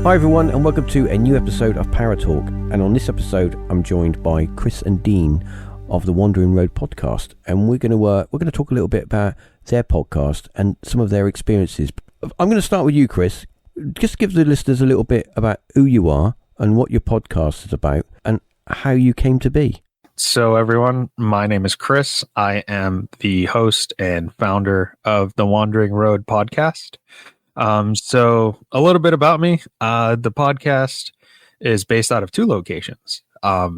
Hi everyone, and welcome to a new episode of Paratalk. And on this episode, I'm joined by Chris and Dean of the Wandering Road podcast, and we're going to talk a little bit about their podcast and some of their experiences. I'm going to start with you, Chris. Just give the listeners a little bit about who you are and what your podcast is about, and how you came to be. So everyone, my name is Chris. I am the host and founder of the Wandering Road podcast. So a little bit about me. The podcast is based out of two locations. I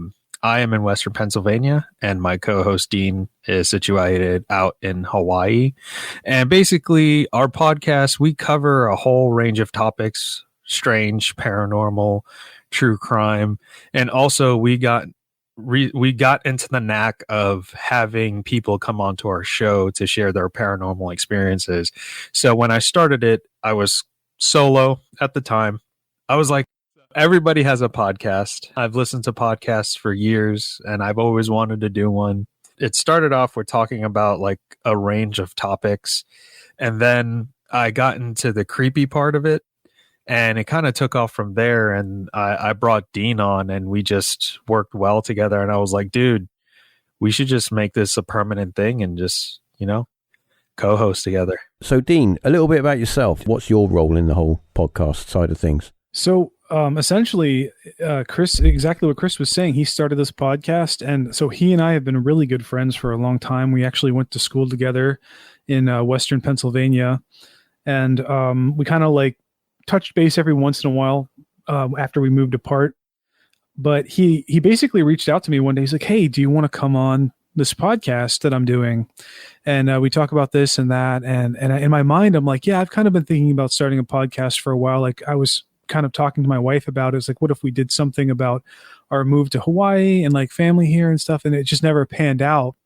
am in Western Pennsylvania, and my co-host Dean is situated out in Hawaii. And basically, our podcast, we cover a whole range of topics: strange, paranormal, true crime, and also we got into the knack of having people come onto our show to share their paranormal experiences. So when I started it, I was solo at the time. I was like, everybody has a podcast. I've listened to podcasts for years, and I've always wanted to do one. It started off with talking about like a range of topics, and then I got into the creepy part of it. And it kind of took off from there, and I brought Dean on, and we just worked well together. And I was like, dude, we should just make this a permanent thing and just, co-host together. So, Dean, a little bit about yourself. What's your role in the whole podcast side of things? So, essentially, Chris, exactly what Chris was saying, he started this podcast. And so he and I have been really good friends for a long time. We actually went to school together in Western Pennsylvania. And we kind of like touched base every once in a while after we moved apart. But he basically reached out to me one day. He's like, hey, do you want to come on this podcast that I'm doing? And we talk about this and that. And in my mind, I'm like, yeah, I've kind of been thinking about starting a podcast for a while. Like I was kind of talking to my wife about it. It's like, what if we did something about our move to Hawaii and like family here and stuff? And it just never panned out.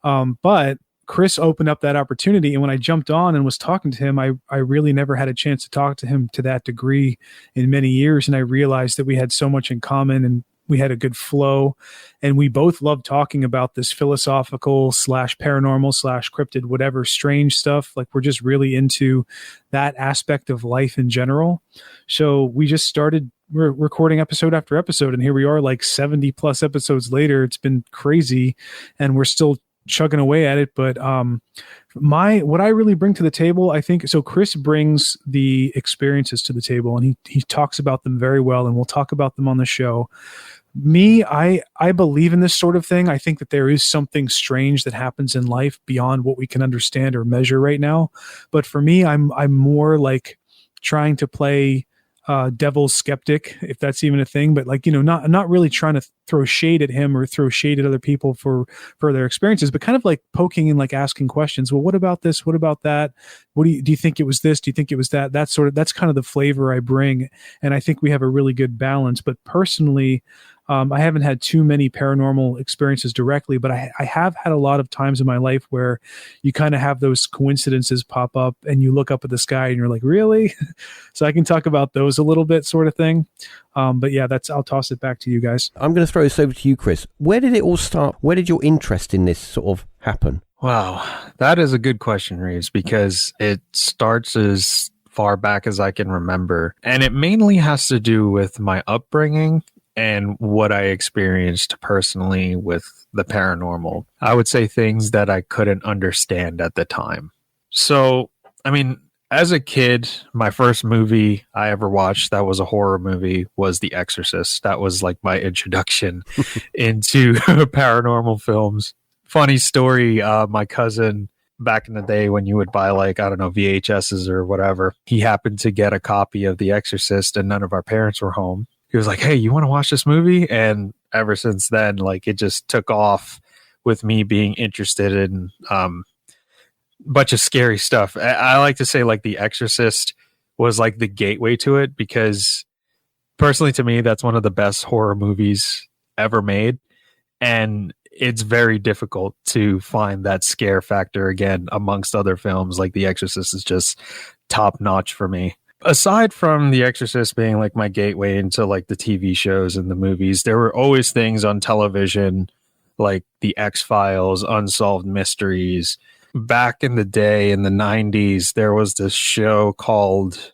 But Chris opened up that opportunity. And when I jumped on and was talking to him, I really never had a chance to talk to him to that degree in many years. And I realized that we had so much in common, and we had a good flow, and we both loved talking about this philosophical / paranormal / cryptid, whatever strange stuff. Like we're just really into that aspect of life in general. So we just started recording episode after episode, and here we are like 70 plus episodes later. It's been crazy, and we're still chugging away at it. But what I really bring to the table, I think, so Chris brings the experiences to the table, and he talks about them very well, and we'll talk about them on the show. Me, I believe in this sort of thing. I think that there is something strange that happens in life beyond what we can understand or measure right now. But for me, I'm more like trying to play devil's skeptic, if that's even a thing, but like, not really trying to throw shade at him or throw shade at other people for their experiences, but kind of like poking and like asking questions. Well, what about this? What about that? What do you think it was this? Do you think it was that? That's kind of the flavor I bring. And I think we have a really good balance. But personally, I haven't had too many paranormal experiences directly, but I have had a lot of times in my life where you kind of have those coincidences pop up, and you look up at the sky and you're like, really? So I can talk about those a little bit, sort of thing. But yeah, I'll toss it back to you guys. I'm going to throw this over to you, Chris. Where did it all start? Where did your interest in this sort of happen? Wow, that is a good question, Reeves, because it starts as far back as I can remember. And it mainly has to do with my upbringing and what I experienced personally with the paranormal. I would say things that I couldn't understand at the time. So, I mean, as a kid, my first movie I ever watched that was a horror movie was The Exorcist. That was like my introduction into paranormal films. Funny story, my cousin back in the day when you would buy like, I don't know, VHSs or whatever. He happened to get a copy of The Exorcist and none of our parents were home. He was like, hey, you want to watch this movie? And ever since then, like it just took off with me being interested in a bunch of scary stuff. I like to say like The Exorcist was like the gateway to it, because personally to me, that's one of the best horror movies ever made. And it's very difficult to find that scare factor again amongst other films. Like The Exorcist is just top notch for me. Aside from The Exorcist being like my gateway into like the TV shows and the movies, there were always things on television like The X-Files, Unsolved Mysteries. Back in the day in the 90s, there was this show called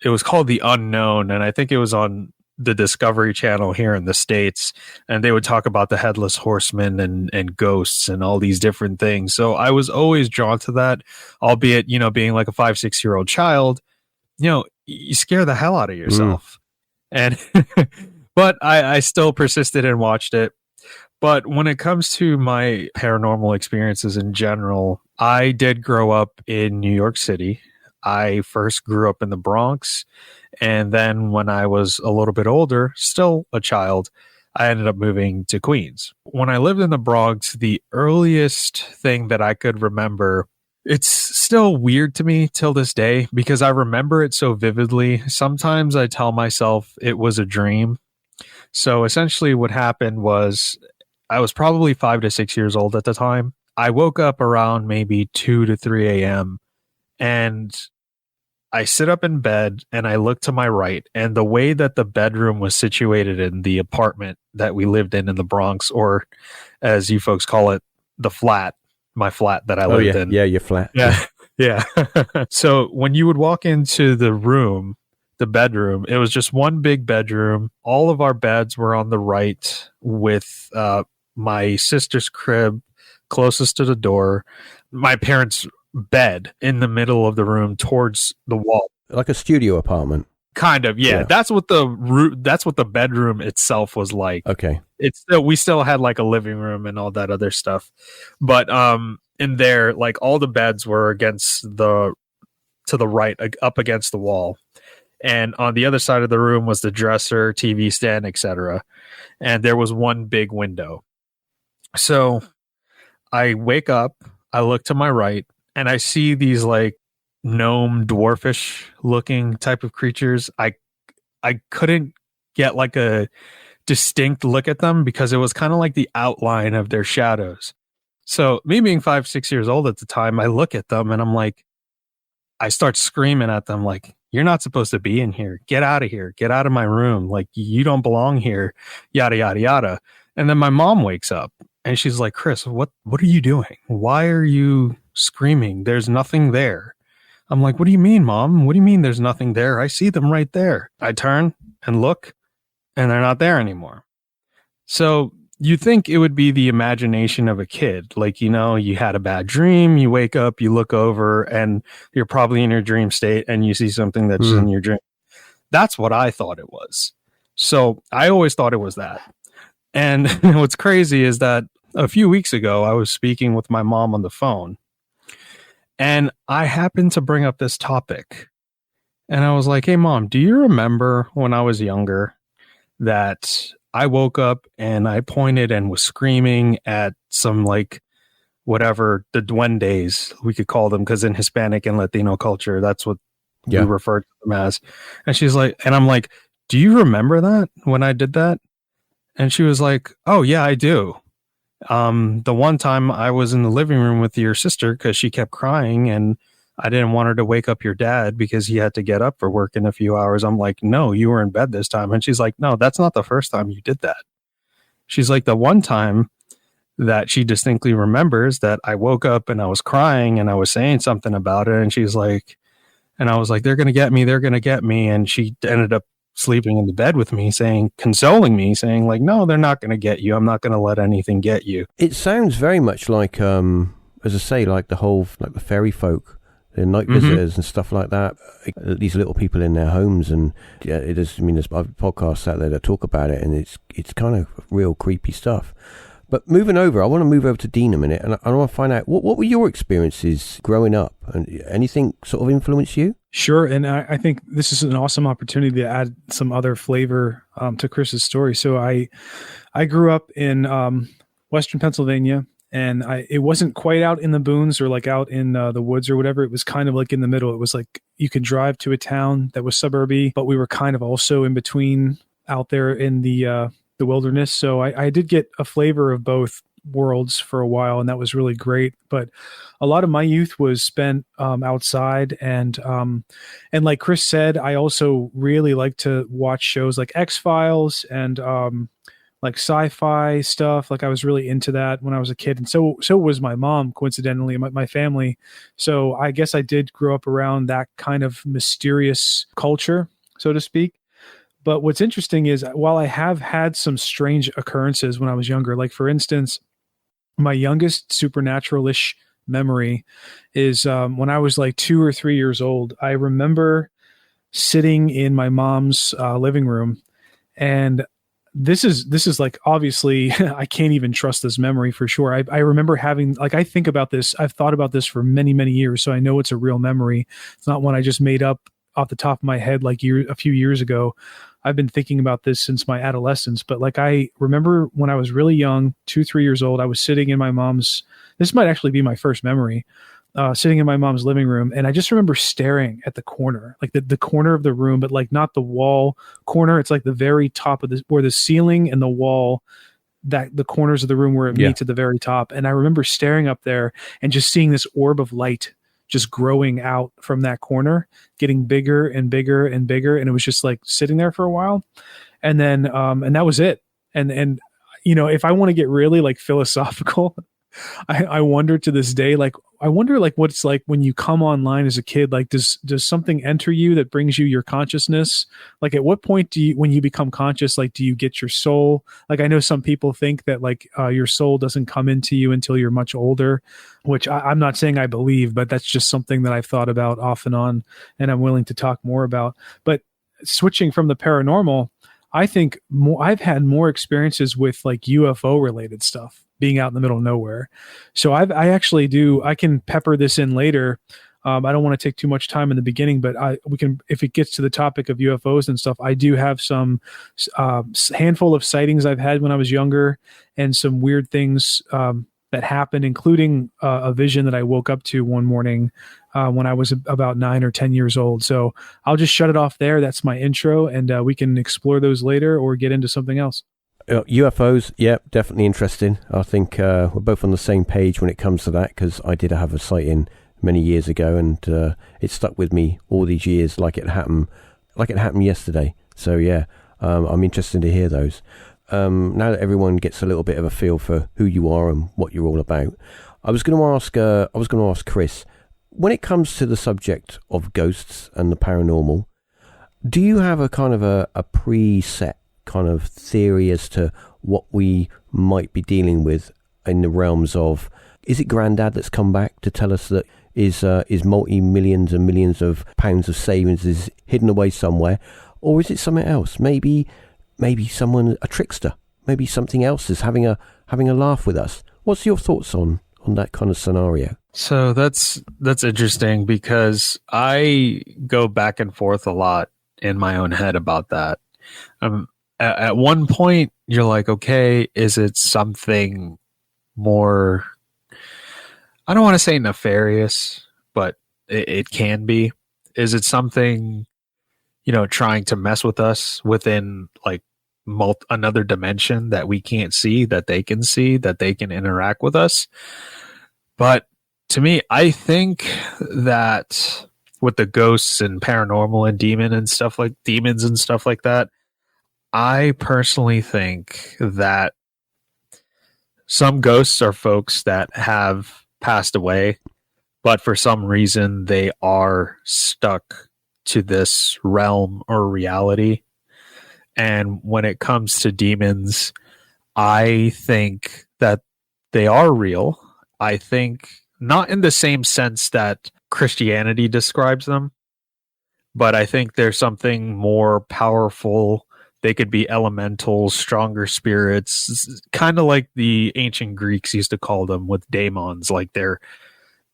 The Unknown, and I think it was on the Discovery Channel here in the States, and they would talk about the Headless Horseman and ghosts and all these different things. So I was always drawn to that, albeit, you know, being like a 5-6-year-old child, you know, you scare the hell out of yourself. And but I still persisted and watched it. But when it comes to my paranormal experiences in general, I did grow up in New York City. I first grew up in the Bronx, and then when I was a little bit older, still a child, I ended up moving to Queens. When I lived in the Bronx, the earliest thing that I could remember, it's still weird to me till this day because I remember it so vividly. Sometimes I tell myself it was a dream. So essentially what happened was I was probably 5 to 6 years old at the time. I woke up around maybe 2 to 3 a.m. and I sit up in bed and I look to my right, and the way that the bedroom was situated in the apartment that we lived in the Bronx, or as you folks call it, the flat, my flat that I lived in. Yeah, your flat. Yeah. Yeah. So when you would walk into the room, the bedroom, it was just one big bedroom. All of our beds were on the right, with my sister's crib closest to the door, my parents' bed in the middle of the room towards the wall, like a studio apartment. Kind of, yeah. That's what the bedroom itself was like. Okay, we still had like a living room and all that other stuff, but in there, like all the beds were to the right, up against the wall, and on the other side of the room was the dresser, TV stand, etc. And there was one big window. So I wake up, I look to my right, and I see these like gnome, dwarfish looking type of creatures. I couldn't get like a distinct look at them because it was kind of like the outline of their shadows. So me being 5-6 years old at the time, I look at them and I'm like, I start screaming at them like, you're not supposed to be in here. Get out of here. Get out of my room. Like, you don't belong here. Yada, yada, yada. And then my mom wakes up and she's like, Chris, what are you doing? Why are you screaming? There's nothing there. I'm like, what do you mean, Mom? What do you mean there's nothing there? I see them right there. I turn and look, and they're not there anymore. So you think it would be the imagination of a kid. Like, you know, you had a bad dream, you wake up, you look over, and you're probably in your dream state, and you see something that's in your dream. That's what I thought it was. So I always thought it was that. And what's crazy is that a few weeks ago, I was speaking with my mom on the phone, and I happened to bring up this topic. And I was like, hey, Mom, do you remember when I was younger that I woke up and I pointed and was screaming at some, like, whatever, the duendes, we could call them, because in Hispanic and Latino culture, that's what we refer to them as. And she's like, and I'm like, do you remember that when I did that? And she was like, oh, yeah, I do. The one time I was in the living room with your sister because she kept crying and I didn't want her to wake up your dad because he had to get up for work in a few hours. I'm like, no, you were in bed this time. And she's like, no, that's not the first time you did that. She's like, the one time that she distinctly remembers that I woke up and I was crying and I was saying something about it. And she's like, and I was like, they're going to get me. They're going to get me. And she ended up sleeping in the bed with me, consoling me, saying like, no, they're not going to get you. I'm not going to let anything get you. It sounds very much like, as I say, like the whole, like the fairy folk, the night visitors and stuff like that. These little people in their homes, and yeah, it is. I mean, there's podcasts out there that talk about it, and it's kind of real creepy stuff. But moving over, I want to move over to Dean a minute, and I want to find out what were your experiences growing up, and anything sort of influence you? Sure. And I think this is an awesome opportunity to add some other flavor to Chris's story. So I grew up in Western Pennsylvania, and it wasn't quite out in the boons or like out in the woods or whatever. It was kind of like in the middle. It was like you could drive to a town that was suburby, but we were kind of also in between out there in the wilderness. So I did get a flavor of both worlds for a while, and that was really great. But a lot of my youth was spent outside, and like Chris said, I also really like to watch shows like X-Files and like sci-fi stuff. Like I was really into that when I was a kid, and so was my mom, coincidentally, my family. So I guess I did grow up around that kind of mysterious culture, so to speak. But what's interesting is, while I have had some strange occurrences when I was younger, like for instance, my youngest supernatural-ish memory is when I was like 2 or 3 years old. I remember sitting in my mom's living room, and this is like, obviously I can't even trust this memory for sure. I remember having, like, I think about this, I've thought about this for many, many years, so I know it's a real memory. It's not one I just made up off the top of my head like a few years ago. I've been thinking about this since my adolescence, but like I remember when I was really young, 2, 3 years old, I was sitting in my mom's, this might actually be my first memory, sitting in my mom's living room. And I just remember staring at the corner, like the corner of the room, but like not the wall corner. It's like the very top of where the ceiling and the wall, that the corners of the room where it meets at the very top. And I remember staring up there and just seeing this orb of light just growing out from that corner, getting bigger and bigger and bigger. And it was just like sitting there for a while. And then, and that was it. And, you know, if I want to get really like philosophical, I wonder to this day, like, I wonder like what it's like when you come online as a kid. Like, does something enter you that brings you your consciousness? Like, at what point when you become conscious, like, do you get your soul? Like, I know some people think that like your soul doesn't come into you until you're much older, which I'm not saying I believe, but that's just something that I've thought about off and on, and I'm willing to talk more about. But switching from the paranormal, I think I've had more experiences with like UFO related stuff, being out in the middle of nowhere. So I can pepper this in later. I don't want to take too much time in the beginning, but we can, if it gets to the topic of UFOs and stuff, I do have some handful of sightings I've had when I was younger, and some weird things that happened, including a vision that I woke up to one morning when I was about 9 or 10 years old. So I'll just shut it off there. That's my intro, and we can explore those later or get into something else. UFOs, yeah, definitely interesting. I think we're both on the same page when it comes to that, because I did have a sighting many years ago, and it stuck with me all these years, like it happened yesterday. So yeah, I'm interested to hear those. Now that everyone gets a little bit of a feel for who you are and what you're all about, I was going to ask Chris, when it comes to the subject of ghosts and the paranormal, do you have a kind of a preset kind of theory as to what we might be dealing with in the realms of, is it Grandad that's come back to tell us that is multi-millions and millions of pounds of savings is hidden away somewhere, or is it something else? Maybe someone, a trickster, maybe something else is having a laugh with us. What's your thoughts on that kind of scenario? So that's interesting, because I go back and forth a lot in my own head about that. At one point, you're like, okay, is it something more, I don't want to say nefarious, but it can be. Is it something, trying to mess with us within like another dimension that we can't see, that they can see, that they can interact with us? But to me, I think that with the ghosts and paranormal and demons and stuff like that, I personally think that some ghosts are folks that have passed away, but for some reason they are stuck to this realm or reality. And when it comes to demons, I think that they are real. I think not in the same sense that Christianity describes them, but I think there's something more powerful They could be elementals, stronger spirits, kind of like the ancient Greeks used to call them with daemons. Like they're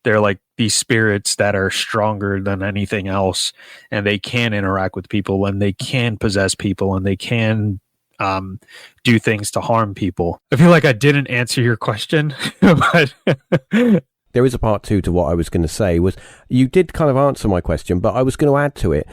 like these spirits that are stronger than anything else, and they can interact with people, and they can possess people, and they can do things to harm people. I feel like I didn't answer your question, but there is a part two to what I was going to say. Was you did kind of answer my question, but I was going to add to it.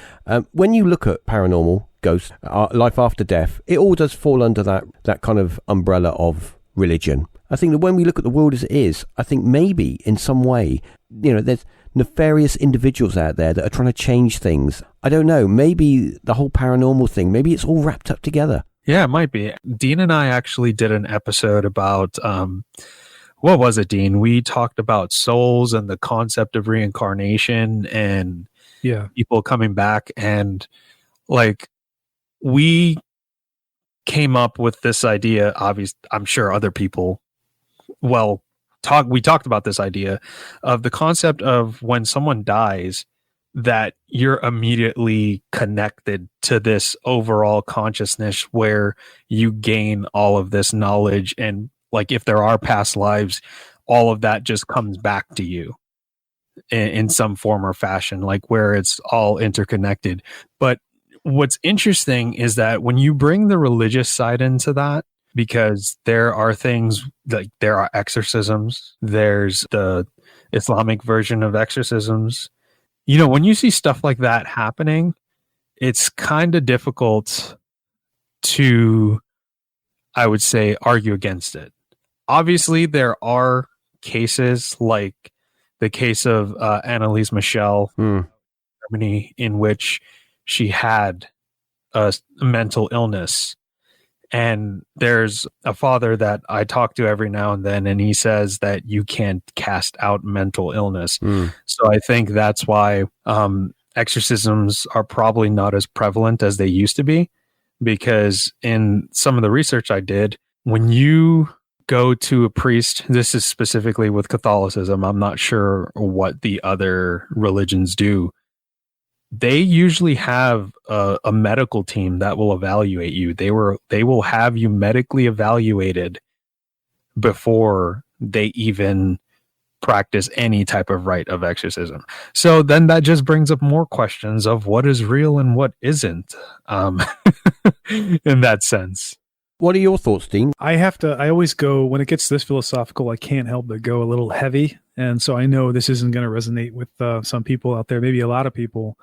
When you look at paranormal, ghosts, life after death, it all does fall under that kind of umbrella of religion. I think that when we look at the world as it is, I think maybe in some way, there's nefarious individuals out there that are trying to change things. I don't know. Maybe the whole paranormal thing, maybe it's all wrapped up together. Yeah, it might be. Dean and I actually did an episode about, what was it, Dean? We talked about souls and the concept of reincarnation and people coming back. And like, we came up with this idea. Obviously, I'm sure other people, we talked about this idea of the concept of when someone dies, that you're immediately connected to this overall consciousness where you gain all of this knowledge. And like, if there are past lives, all of that just comes back to you in some form or fashion, like where it's all interconnected. But what's interesting is that when you bring the religious side into that, because there are things like there are exorcisms, there's the Islamic version of exorcisms. When you see stuff like that happening, it's kind of difficult to, I would say, argue against it. Obviously, there are cases like the case of Annalise Michel, Germany, in which she had a mental illness. And there's a father that I talk to every now and then, and he says that you can't cast out mental illness. So I think that's why exorcisms are probably not as prevalent as they used to be, because in some of the research I did, when you go to a priest, this is specifically with Catholicism, I'm not sure what the other religions do, they usually have a medical team that will evaluate you. They will have you medically evaluated before they even practice any type of rite of exorcism. So then that just brings up more questions of what is real and what isn't, in that sense. What are your thoughts, Dean? I always go, when it gets this philosophical, I can't help but go a little heavy. And so I know this isn't going to resonate with some people out there, maybe a lot of people.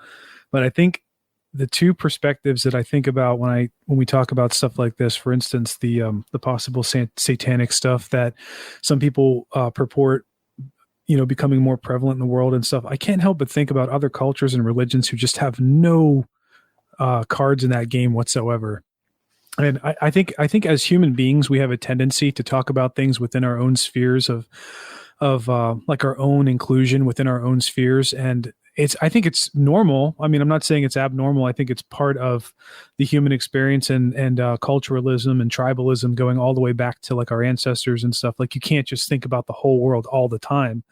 But I think the two perspectives that I think about when we talk about stuff like this, for instance, the possible satanic stuff that some people purport, becoming more prevalent in the world and stuff, I can't help but think about other cultures and religions who just have no cards in that game whatsoever. And I think as human beings, we have a tendency to talk about things within our own spheres of like our own inclusion within our own spheres. And I think it's normal. I mean, I'm not saying it's abnormal. I think it's part of the human experience and culturalism and tribalism going all the way back to like our ancestors and stuff. Like you can't just think about the whole world all the time.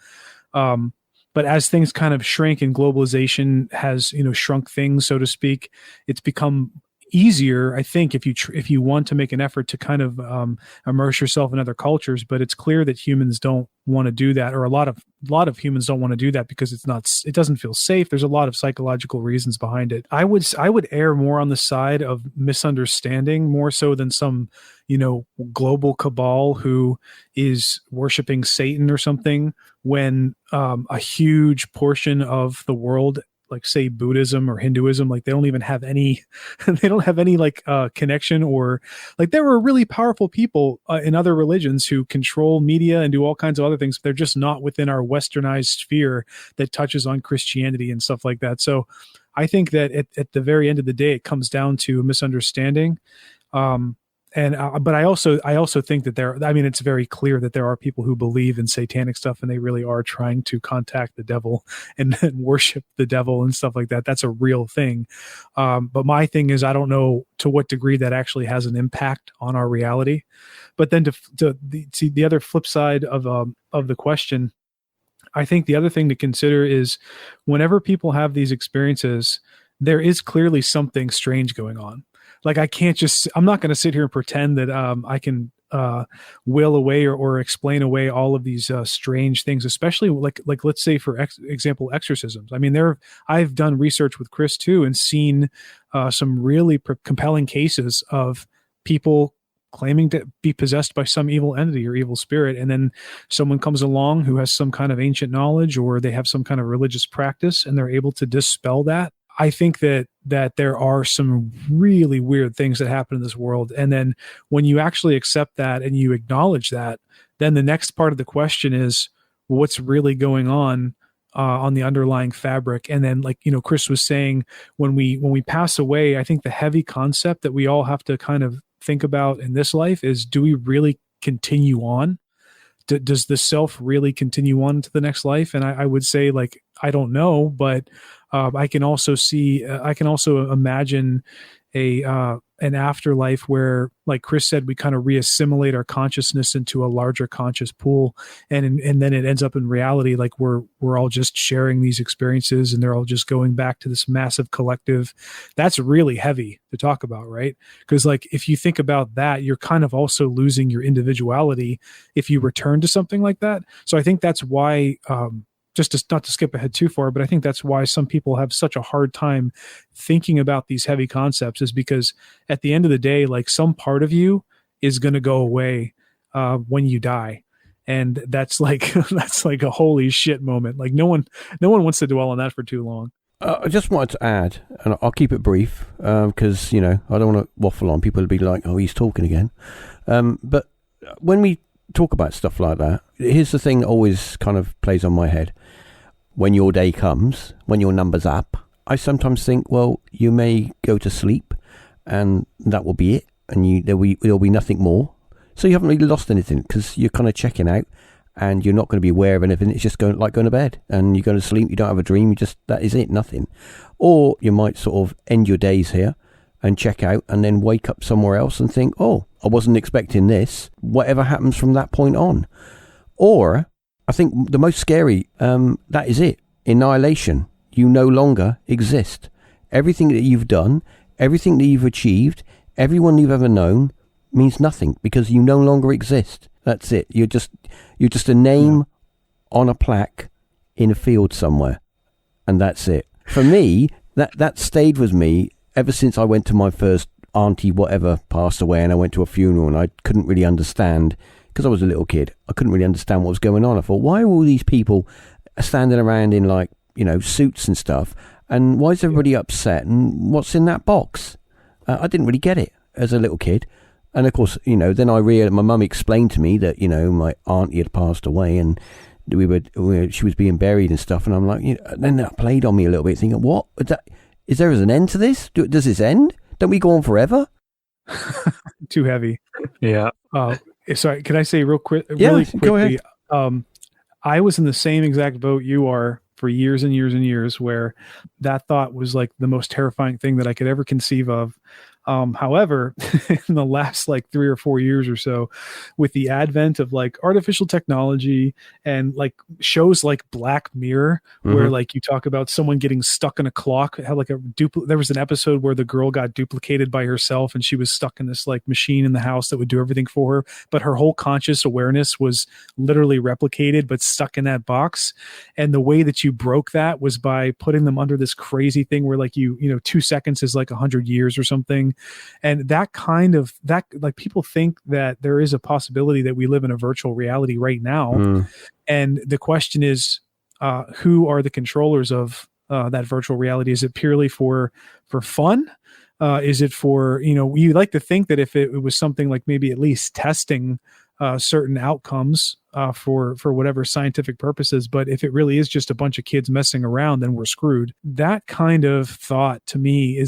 But as things kind of shrink and globalization has, shrunk things, so to speak, it's become easier, I think, if you want to make an effort to kind of immerse yourself in other cultures. But it's clear that humans don't want to do that, or a lot of humans don't want to do that because it doesn't feel safe. There's a lot of psychological reasons behind it. I would err more on the side of misunderstanding more so than some global cabal who is worshiping Satan or something, when a huge portion of the world, like say Buddhism or Hinduism, like they don't have any like connection, or like there were really powerful people in other religions who control media and do all kinds of other things. But they're just not within our westernized sphere that touches on Christianity and stuff like that. So I think that at the very end of the day, it comes down to a misunderstanding. But I also think that it's very clear that there are people who believe in satanic stuff and they really are trying to contact the devil and worship the devil and stuff like that. That's a real thing. But my thing is, I don't know to what degree that actually has an impact on our reality. But then to see the other flip side of the question, I think the other thing to consider is whenever people have these experiences, there is clearly something strange going on. Like I'm not going to sit here and pretend that I can will away or explain away all of these strange things, especially like let's say for example exorcisms. I mean, I've done research with Chris too and seen some really compelling cases of people claiming to be possessed by some evil entity or evil spirit, and then someone comes along who has some kind of ancient knowledge or they have some kind of religious practice and they're able to dispel that. I think that there are some really weird things that happen in this world. And then when you actually accept that and you acknowledge that, then the next part of the question is what's really going on the underlying fabric. And then, like, Chris was saying, when we pass away, I think the heavy concept that we all have to kind of think about in this life is, do we really continue on? Does the self really continue on to the next life? And I would say, like, I don't know, but I can also imagine an afterlife where, like Chris said, we kind of reassimilate our consciousness into a larger conscious pool, and then it ends up in reality like we're all just sharing these experiences, and they're all just going back to this massive collective. That's really heavy to talk about, right? Because, like, if you think about that, you're kind of also losing your individuality if you return to something like that. So I think that's why not to skip ahead too far, but I think that's why some people have such a hard time thinking about these heavy concepts, is because at the end of the day, like, some part of you is going to go away when you die. And that's like a holy shit moment. Like, no one wants to dwell on that for too long. I just wanted to add, and I'll keep it brief, because, I don't want to waffle on. People will be like, oh, he's talking again. But when we talk about stuff like that, here's the thing that always kind of plays on my head. When your day comes, when your number's up, I sometimes think, well, you may go to sleep and that will be it, and there'll be nothing more. So you haven't really lost anything, because you're kind of checking out and you're not going to be aware of anything. It's just going to bed, and you go to sleep. You don't have a dream. That is it, nothing. Or you might sort of end your days here and check out, and then wake up somewhere else and think, oh, I wasn't expecting this. Whatever happens from that point on. Or I think the most scary, that is it. Annihilation. You no longer exist. Everything that you've done, everything that you've achieved, everyone you've ever known means nothing, because you no longer exist. That's it. You're just a name on a plaque in a field somewhere. And that's it. For me, that stayed with me ever since I went to my first auntie whatever passed away, and I went to a funeral, and I couldn't really understand, because I was a little kid, I couldn't really understand what was going on. I thought, why are all these people standing around in, like, suits and stuff, and why is everybody upset, and what's in that box? I didn't really get it as a little kid. And of course, then I realized, my mum explained to me that, my auntie had passed away, and she was being buried and stuff, and I'm like, then that played on me a little bit, thinking, what is there an end to this? Does this end? Don't we go on forever? Too heavy. Yeah. Sorry, can I say really quickly? Go ahead. I was in the same exact boat you are for years and years and years, where that thought was like the most terrifying thing that I could ever conceive of. However, in the last like 3 or 4 years or so, with the advent of like artificial technology and like shows like Black Mirror, where like you talk about someone getting stuck in a clock, had like there was an episode where the girl got duplicated by herself, and she was stuck in this like machine in the house that would do everything for her, but her whole conscious awareness was literally replicated but stuck in that box. And the way that you broke that was by putting them under this crazy thing where like 2 seconds is like 100 years or something. And that like, people think that there is a possibility that we live in a virtual reality right now. And the question is, who are the controllers of that virtual reality? Is it purely for fun? Is it for, you like to think that if it was something like maybe at least testing certain outcomes for whatever scientific purposes, but if it really is just a bunch of kids messing around, then we're screwed. That kind of thought to me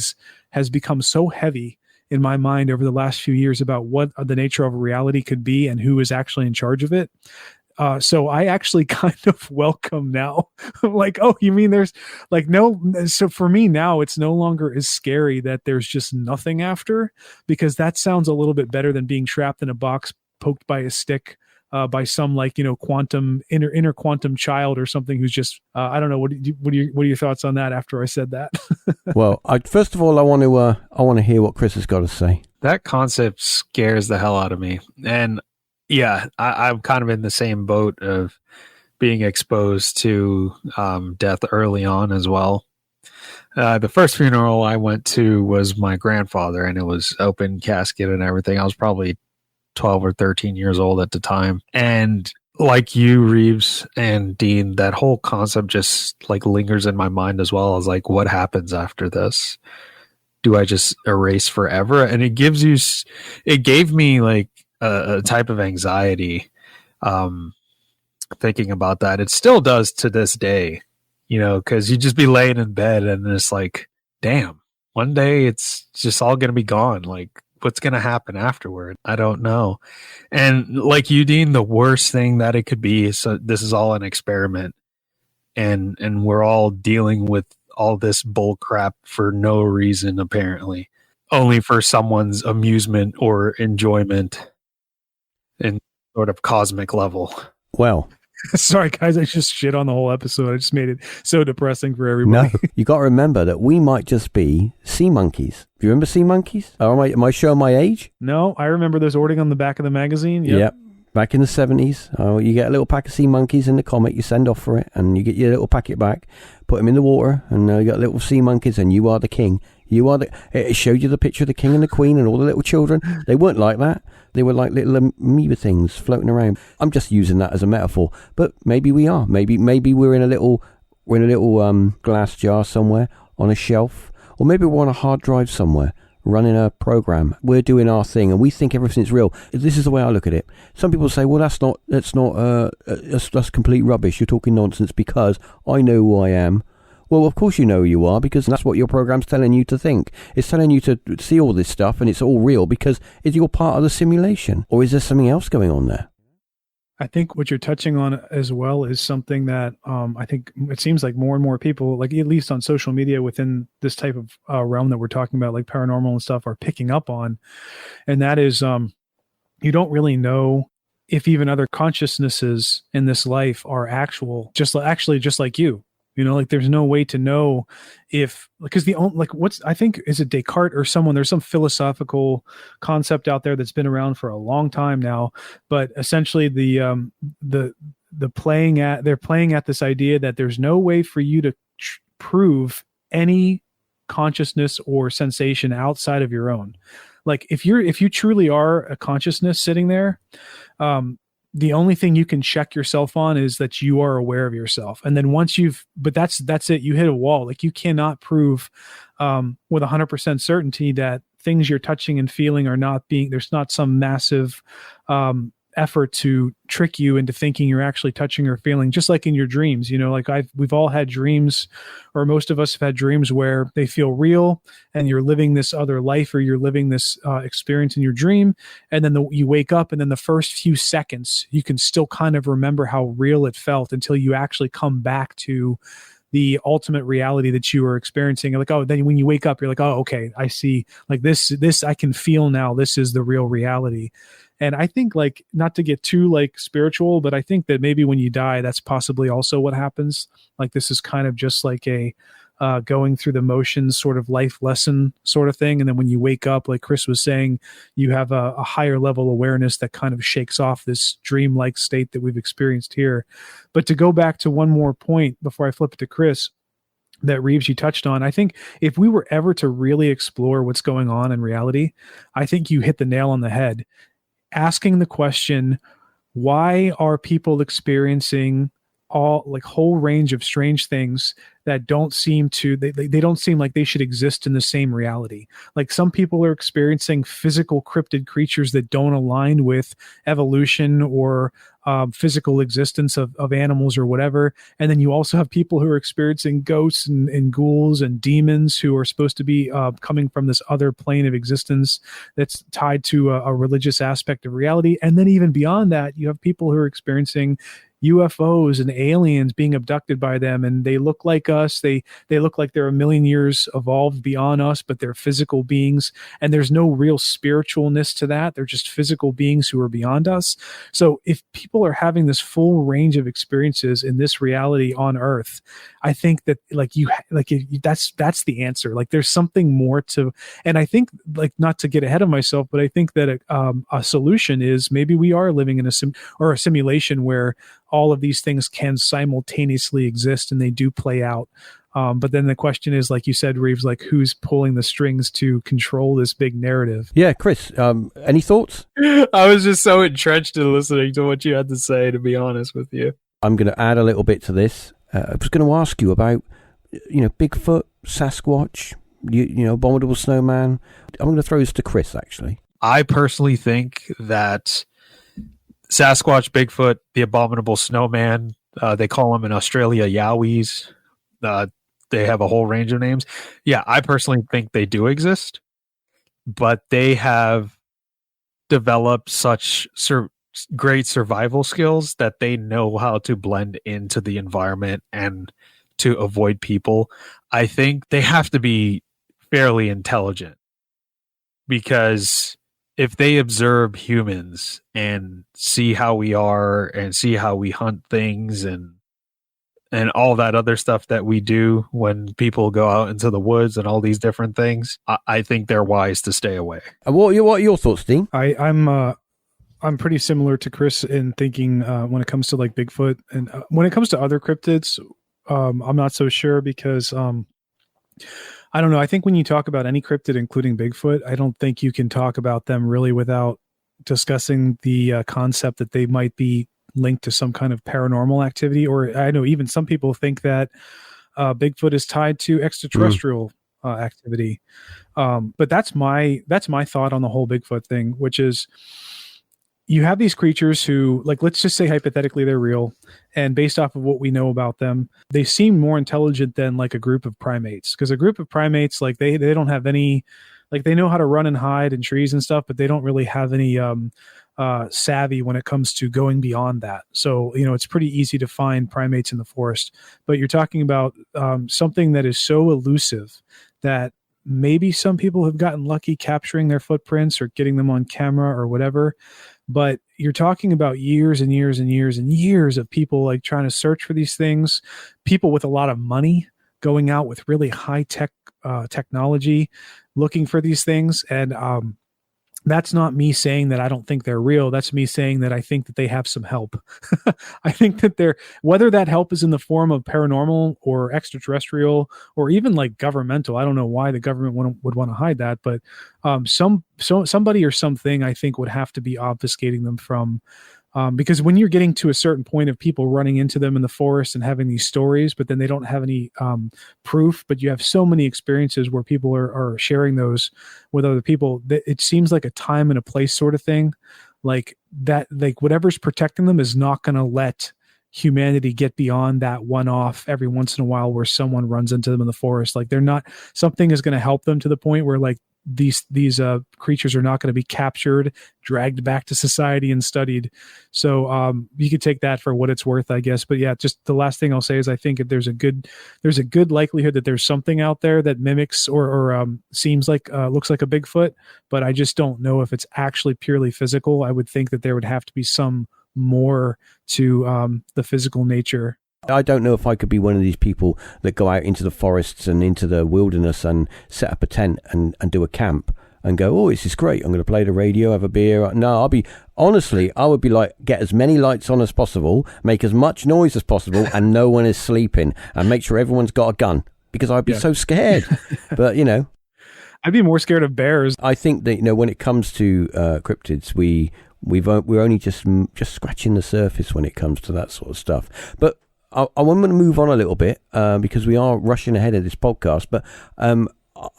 has become so heavy in my mind over the last few years about what the nature of a reality could be and who is actually in charge of it. So I actually kind of welcome now, like, oh, you mean there's like no, so for me now, it's no longer as scary that there's just nothing after, because that sounds a little bit better than being trapped in a box, poked by a stick, by some like, quantum inner quantum child or something who's just I don't know. What are your thoughts on that after I said that? Well, first of all, I want to hear what Chris has got to say. That concept scares the hell out of me. And yeah, I'm kind of in the same boat of being exposed to death early on as well. The first funeral I went to was my grandfather, and it was open casket and everything. I was probably 12 or 13 years old at the time. And like you, Reeves and Dean, that whole concept just like lingers in my mind as well. I was like, what happens after this? Do I just erase forever? And it gave me like a type of anxiety thinking about that. It still does to this day, because you just be laying in bed and it's like, damn, one day it's just all going to be gone. Like, what's going to happen afterward? I don't know. And like you, Dean, the worst thing that it could be is this is all an experiment, and we're all dealing with all this bull crap for no reason, apparently, only for someone's amusement or enjoyment in sort of cosmic level. Well, sorry guys, I just shit on the whole episode. I just made it so depressing for everybody. No, you got to remember that we might just be sea monkeys. Do you remember sea monkeys? Am I showing my age? No, I remember there's ordering on the back of the magazine. Yep. Back in the 70s, you get a little pack of sea monkeys in the comic, you send off for it, and you get your little packet back, put them in the water, and you got little sea monkeys, and you are the king. It showed you the picture of the king and the queen and all the little children. They weren't like that. They were like little amoeba things floating around. I'm just using that as a metaphor, but maybe we are. Maybe we're in a little glass jar somewhere on a shelf, or maybe we're on a hard drive somewhere, running a program. We're doing our thing, and we think everything's real. This is the way I look at it. Some people say, "Well, that's complete rubbish. You're talking nonsense because I know who I am." Well, of course you know who you are, because that's what your program's telling you to think. It's telling you to see all this stuff, and it's all real because you're part of the simulation. Or is there something else going on there? I think what you're touching on as well is something that I think it seems like more and more people, like at least on social media within this type of realm that we're talking about, like paranormal and stuff, are picking up on. And that is you don't really know if even other consciousnesses in this life are actual, just like you. Like there's no way to know if, because I think, is it Descartes or someone, there's some philosophical concept out there that's been around for a long time now, but essentially they're playing at this idea that there's no way for you to prove any consciousness or sensation outside of your own. Like if you truly are a consciousness sitting there, the only thing you can check yourself on is that you are aware of yourself. And then but that's it. You hit a wall. Like you cannot prove with 100% certainty that things you're touching and feeling there's not some massive effort to trick you into thinking you're actually touching or feeling, just like in your dreams. Like we've all had dreams, or most of us have had dreams where they feel real and you're living this other life, or you're living this experience in your dream, and then you wake up, and then the first few seconds you can still kind of remember how real it felt until you actually come back to the ultimate reality that you were experiencing. Like, oh, then when you wake up, you're like, oh, okay, I see. Like this I can feel now. This is the real reality. And I think, like, not to get too like spiritual, but I think that maybe when you die, that's possibly also what happens. Like this is kind of just like a going through the motions sort of life lesson sort of thing. And then when you wake up, like Chris was saying, you have a higher level awareness that kind of shakes off this dreamlike state that we've experienced here. But to go back to one more point before I flip it to Chris, that Reeves you touched on, I think if we were ever to really explore what's going on in reality, I think you hit the nail on the head. Asking the question, why are people experiencing whole range of strange things that don't seem to, they don't seem like they should exist in the same reality. Like some people are experiencing physical cryptid creatures that don't align with evolution or physical existence of animals or whatever. And then you also have people who are experiencing ghosts and ghouls and demons who are supposed to be coming from this other plane of existence that's tied to a religious aspect of reality. And then even beyond that, you have people who are experiencing UFOs and aliens being abducted by them, and they look like us. They look like they're a million years evolved beyond us, but they're physical beings, and there's no real spiritualness to that. They're just physical beings who are beyond us. So if people are having this full range of experiences in this reality on Earth, I think that that's the answer. Like there's something more to, and I think, like, not to get ahead of myself, but I think that a solution is maybe we are living in a simulation where all of these things can simultaneously exist and they do play out. But then the question is, like you said, Reeves, like who's pulling the strings to control this big narrative? Yeah, Chris, any thoughts? I was just so entrenched in listening to what you had to say, to be honest with you. I'm going to add a little bit to this. I was going to ask you about, Bigfoot, Sasquatch, abominable snowman. I'm going to throw this to Chris, actually. I personally think that Sasquatch, Bigfoot, the abominable snowman, they call them in Australia Yowies. They have a whole range of names. Yeah, I personally think they do exist, but they have developed such great survival skills that they know how to blend into the environment and to avoid people. I think they have to be fairly intelligent, because if they observe humans and see how we are and see how we hunt things and all that other stuff that we do when people go out into the woods and all these different things, I think they're wise to stay away. What are your thoughts, Dean? I'm pretty similar to Chris in thinking when it comes to like Bigfoot, and when it comes to other cryptids, I'm not so sure, because I don't know. I think when you talk about any cryptid, including Bigfoot, I don't think you can talk about them really without discussing the concept that they might be linked to some kind of paranormal activity. Or I know even some people think that Bigfoot is tied to extraterrestrial activity. But that's my thought on the whole Bigfoot thing, which is, you have these creatures who, like, let's just say hypothetically they're real, and based off of what we know about them, they seem more intelligent than like a group of primates. Because a group of primates, like they don't have any, like, they know how to run and hide in trees and stuff, but they don't really have any savvy when it comes to going beyond that. So, it's pretty easy to find primates in the forest, but you're talking about something that is so elusive that maybe some people have gotten lucky capturing their footprints or getting them on camera or whatever. But you're talking about years and years and years and years of people like trying to search for these things, people with a lot of money going out with really high tech technology, looking for these things. And that's not me saying that I don't think they're real. That's me saying that I think that they have some help. I think that whether that help is in the form of paranormal or extraterrestrial or even like governmental. I don't know why the government would want to hide that, but somebody or something I think would have to be obfuscating them from. Because when you're getting to a certain point of people running into them in the forest and having these stories, but then they don't have any proof, but you have so many experiences where people are sharing those with other people, that it seems like a time and a place sort of thing. Like that, like whatever's protecting them is not going to let humanity get beyond that one-off every once in a while where someone runs into them in the forest. Like something is going to help them to the point where like these creatures are not going to be captured, dragged back to society and studied. So you could take that for what it's worth, I guess. But yeah, just the last thing I'll say is I think that there's a good likelihood that there's something out there that mimics or seems like looks like a Bigfoot, but I just don't know if it's actually purely physical. I would think that there would have to be some more to the physical nature. I don't know if I could be one of these people that go out into the forests and into the wilderness and set up a tent and do a camp and go, oh, this is great, I'm going to play the radio, have a beer. No, I would be like, get as many lights on as possible, make as much noise as possible, and no one is sleeping, and make sure everyone's got a gun, because I'd be so scared. But, I'd be more scared of bears. I think that, when it comes to cryptids, we're only just scratching the surface when it comes to that sort of stuff. But I want to move on a little bit because we are rushing ahead of this podcast. But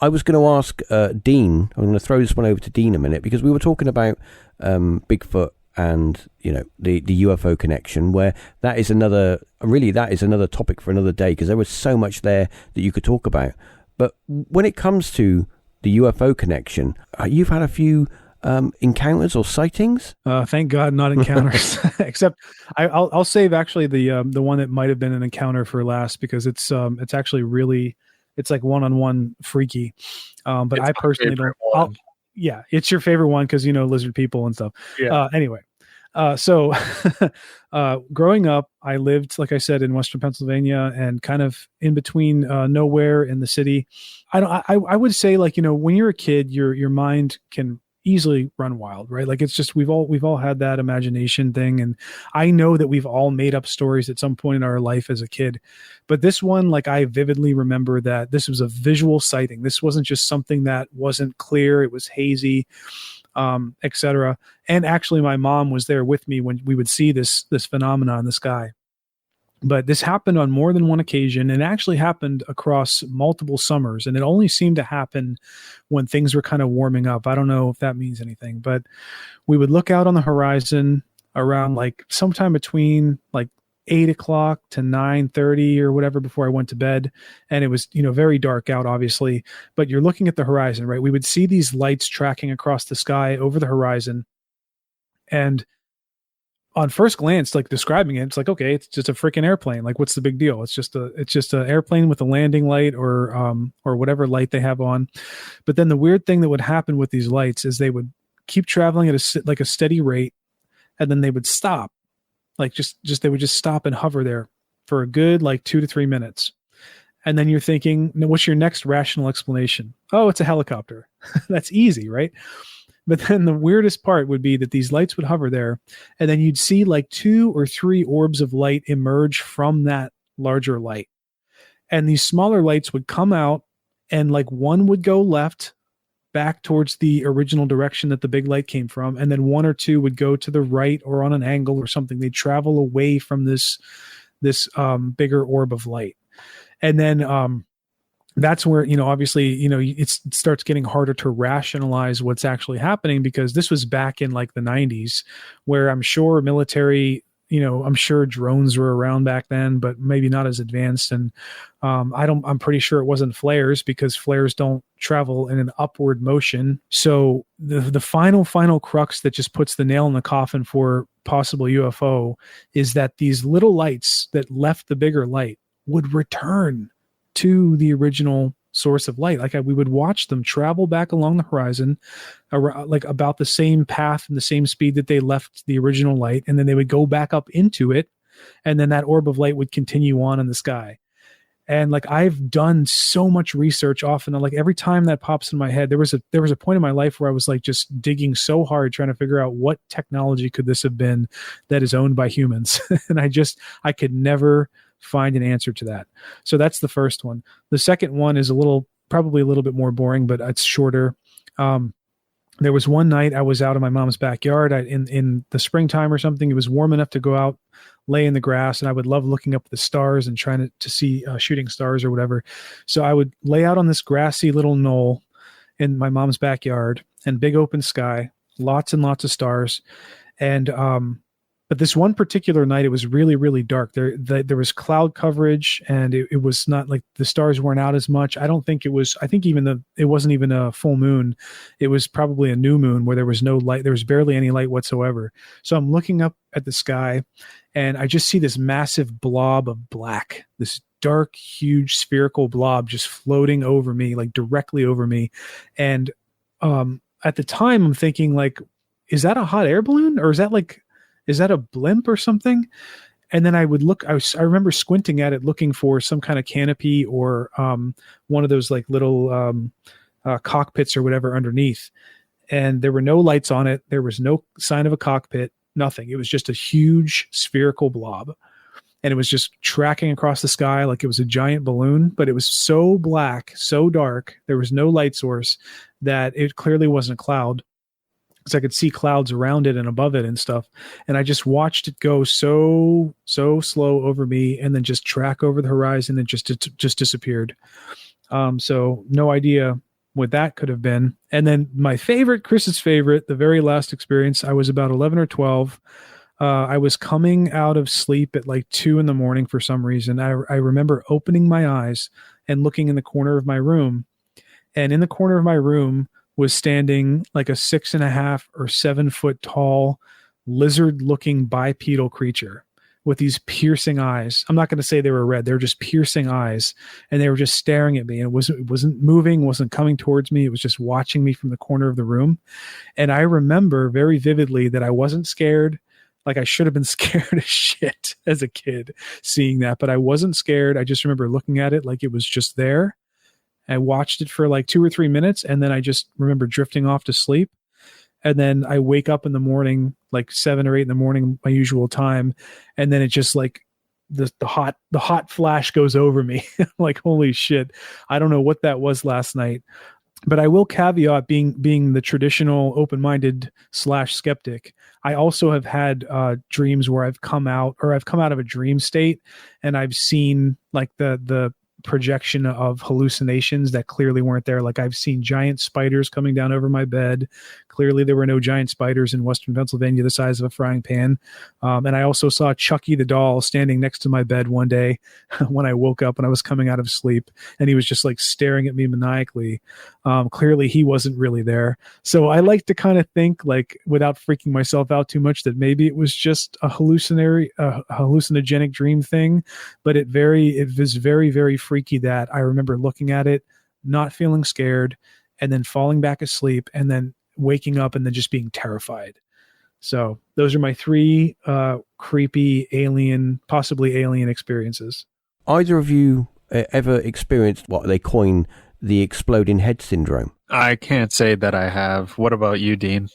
I was going to ask Dean. I'm going to throw this one over to Dean a minute, because we were talking about Bigfoot and the UFO connection, where that is another topic for another day, because there was so much there that you could talk about. But when it comes to the UFO connection, you've had a few encounters or sightings? Thank God, not encounters. Except I'll save actually the one that might have been an encounter for last, because it's actually really, it's like one-on-one freaky. But It's I my personally favorite don't. one. Yeah, it's your favorite one because lizard people and stuff. Yeah. Anyway, so growing up, I lived, like I said, in Western Pennsylvania and kind of in between nowhere in the city. I would say, like, when you're a kid, your mind can easily run wild, right? Like, it's just we've all had that imagination thing, and I know that we've all made up stories at some point in our life as a kid. But this one, like, I vividly remember that this was a visual sighting. This wasn't just something that wasn't clear; it was hazy, etc. And actually, my mom was there with me when we would see this phenomena in the sky. But this happened on more than one occasion, and actually happened across multiple summers. And it only seemed to happen when things were kind of warming up. I don't know if that means anything, but we would look out on the horizon around like sometime between like 8 o'clock to 9:30 or whatever before I went to bed. And it was, very dark out, obviously, but you're looking at the horizon, right? We would see these lights tracking across the sky over the horizon. And on first glance, like describing it, it's like, okay, it's just a freaking airplane. Like, what's the big deal? It's just an airplane with a landing light or whatever light they have on. But then the weird thing that would happen with these lights is they would keep traveling at a steady rate, and then they would stop. Like they would just stop and hover there for a good like 2 to 3 minutes. And then you're thinking, what's your next rational explanation? Oh, it's a helicopter. That's easy, right? But then the weirdest part would be that these lights would hover there, and then you'd see like 2 or 3 orbs of light emerge from that larger light. And these smaller lights would come out, and like one would go left back towards the original direction that the big light came from. And then 1 or 2 would go to the right or on an angle or something. They'd travel away from this bigger orb of light. And then, that's where, obviously, it starts getting harder to rationalize what's actually happening, because this was back in like the 90s, where I'm sure military, I'm sure drones were around back then, but maybe not as advanced. And I'm pretty sure it wasn't flares, because flares don't travel in an upward motion. So the final crux that just puts the nail in the coffin for possible UFO is that these little lights that left the bigger light would return to the original source of light. Like we would watch them travel back along the horizon, like about the same path and the same speed that they left the original light, and then they would go back up into it, and then that orb of light would continue on in the sky. And like, I've done so much research often, and like every time that pops in my head, there was a point in my life where I was like just digging so hard trying to figure out what technology could this have been that is owned by humans. And I could never find an answer to that. So that's the first one. The second one is probably a little bit more boring, but it's shorter. There was one night I was out in my mom's backyard in the springtime or something. It was warm enough to go out, lay in the grass, and I would love looking up at the stars and trying to see shooting stars or whatever. So I would lay out on this grassy little knoll in my mom's backyard, and big open sky, lots and lots of stars. And but this one particular night, it was really, really dark. There was cloud coverage, and it was not like the stars weren't out as much. I think it wasn't even a full moon. It was probably a new moon where there was no light. There was barely any light whatsoever. So I'm looking up at the sky, and I just see this massive blob of black, this dark, huge spherical blob just floating over me, like directly over me. And at the time, I'm thinking, like, is that a hot air balloon, or is that a blimp or something? And then I would look, I remember squinting at it, looking for some kind of canopy or one of those like little cockpits or whatever underneath. And there were no lights on it. There was no sign of a cockpit, nothing. It was just a huge spherical blob. And it was just tracking across the sky like it was a giant balloon, but it was so black, so dark, there was no light source, that it clearly wasn't a cloud, because I could see clouds around it and above it and stuff. And I just watched it go so slow over me, and then just track over the horizon, and just disappeared. So no idea what that could have been. And then my favorite, Chris's favorite, the very last experience, I was about 11 or 12. I was coming out of sleep at like 2 a.m. for some reason. I remember opening my eyes and looking in the corner of my room. And in the corner of my room, was standing like a 6.5 or 7 foot tall lizard looking bipedal creature with these piercing eyes. I'm not going to say they were red. They were just piercing eyes, and they were just staring at me, and it wasn't moving, wasn't coming towards me. It was just watching me from the corner of the room. And I remember very vividly that I wasn't scared. Like I should have been scared as shit as a kid seeing that, but I wasn't scared. I just remember looking at it like it was just there. I watched it for like 2 or 3 minutes, and then I just remember drifting off to sleep. And then I wake up in the morning, like 7 or 8 in the morning, my usual time. And then it just like the hot flash goes over me. Like, holy shit. I don't know what that was last night, but I will caveat being the traditional open-minded / skeptic. I also have had dreams where I've come out of a dream state, and I've seen like the projection of hallucinations that clearly weren't there. Like I've seen giant spiders coming down over my bed. Clearly there were no giant spiders in Western Pennsylvania the size of a frying pan. And I also saw Chucky the doll standing next to my bed one day when I woke up and I was coming out of sleep, and he was just like staring at me maniacally. Clearly he wasn't really there. So I like to kind of think, like, without freaking myself out too much, that maybe it was just a hallucinogenic dream thing, but it was very, very freaky that I remember looking at it, not feeling scared, and then falling back asleep, and then waking up and then just being terrified. So those are my 3 creepy possibly alien experiences. Either of you ever experienced what they coin the exploding head syndrome? I can't say that I have. What about you, Dean?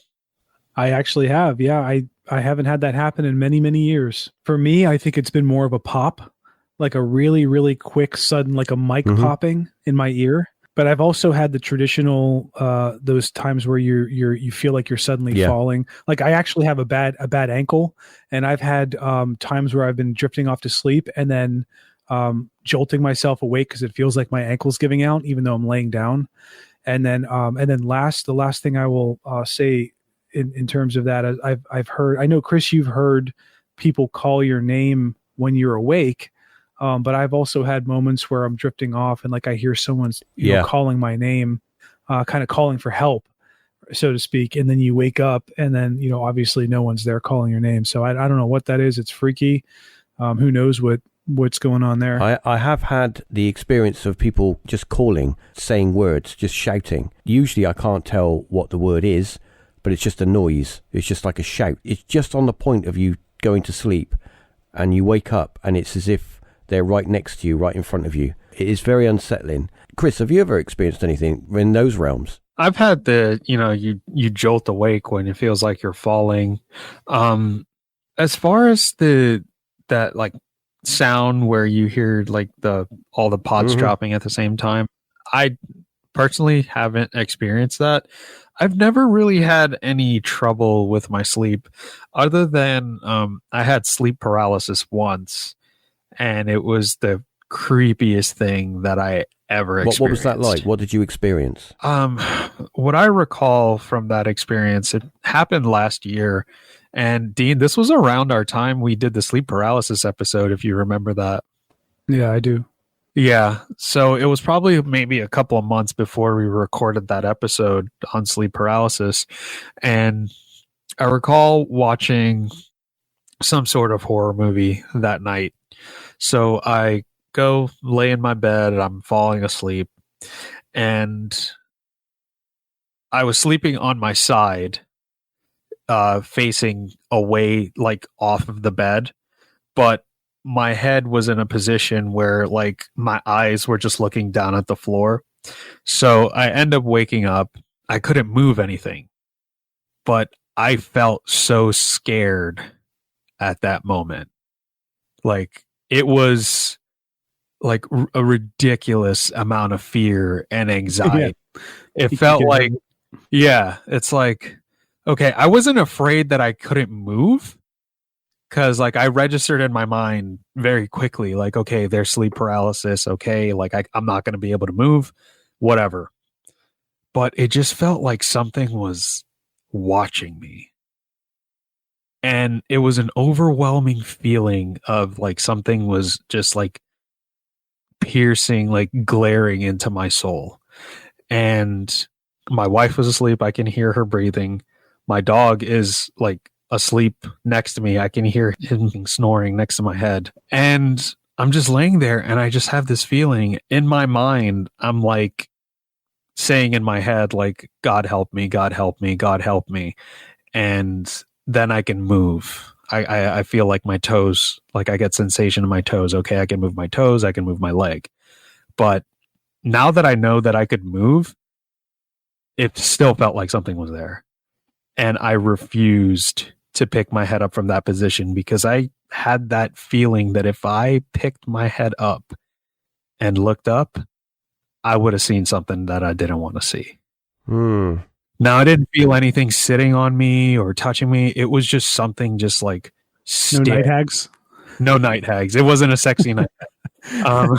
I actually have. Yeah, I haven't had that happen in many, many years. For me, I think it's been more of a pop, like a really, really quick, sudden, like a mic popping in my ear. But I've also had the traditional those times where you feel like you're suddenly falling. Like I actually have a bad ankle, and I've had times where I've been drifting off to sleep and then jolting myself awake because it feels like my ankle's giving out, even though I'm laying down. And then the last thing I will say in terms of that, I've heard. I know, Chris, you've heard people call your name when you're awake. But I've also had moments where I'm drifting off and like I hear someone's calling my name, kind of calling for help, so to speak. And then you wake up and then, obviously no one's there calling your name. So I don't know what that is. It's freaky. Who knows what's going on there? I have had the experience of people just calling, saying words, just shouting. Usually I can't tell what the word is, but it's just a noise. It's just like a shout. It's just on the point of you going to sleep, and you wake up and it's as if they're right next to you, right in front of you. It is very unsettling. Chris, have you ever experienced anything in those realms? I've had you jolt awake when it feels like you're falling. As far as that like sound where you hear like all the pods dropping at the same time, I personally haven't experienced that. I've never really had any trouble with my sleep, other than I had sleep paralysis once. And it was the creepiest thing that I ever experienced. What was that like? What did you experience? What I recall from that experience, it happened last year. And Dean, this was around our time we did the sleep paralysis episode, if you remember that. Yeah, I do. Yeah. So it was probably maybe a couple of months before we recorded that episode on sleep paralysis. And I recall watching some sort of horror movie that night. So I go lay in my bed and I'm falling asleep, and I was sleeping on my side, facing away, like off of the bed, but my head was in a position where like my eyes were just looking down at the floor. So I end up waking up. I couldn't move anything, but I felt so scared at that moment. Like, it was like a ridiculous amount of fear and anxiety. Yeah. It felt like, it's like, okay, I wasn't afraid that I couldn't move, because like I registered in my mind very quickly, like, okay, there's sleep paralysis. Okay. Like I'm not going to be able to move, whatever. But it just felt like something was watching me. And it was an overwhelming feeling of like something was just like piercing, like glaring into my soul. And My wife was asleep. I can hear her breathing. My dog is like asleep next to me. I can hear him snoring next to my head. And I'm just laying there and I just have this feeling in my mind. I'm like saying in my head, like, God help me, God help me, God help me. And then I can move. I feel like my toes, like I get sensation in my toes. Okay, I can move my toes. I can move my leg. But now that I know that I could move, it still felt like something was there. And I refused to pick my head up from that position because I had that feeling that if I picked my head up and looked up, I would have seen something that I didn't want to see. Now, I didn't feel anything sitting on me or touching me. It was just something just like No night hags? No night hags. It wasn't a sexy night hag.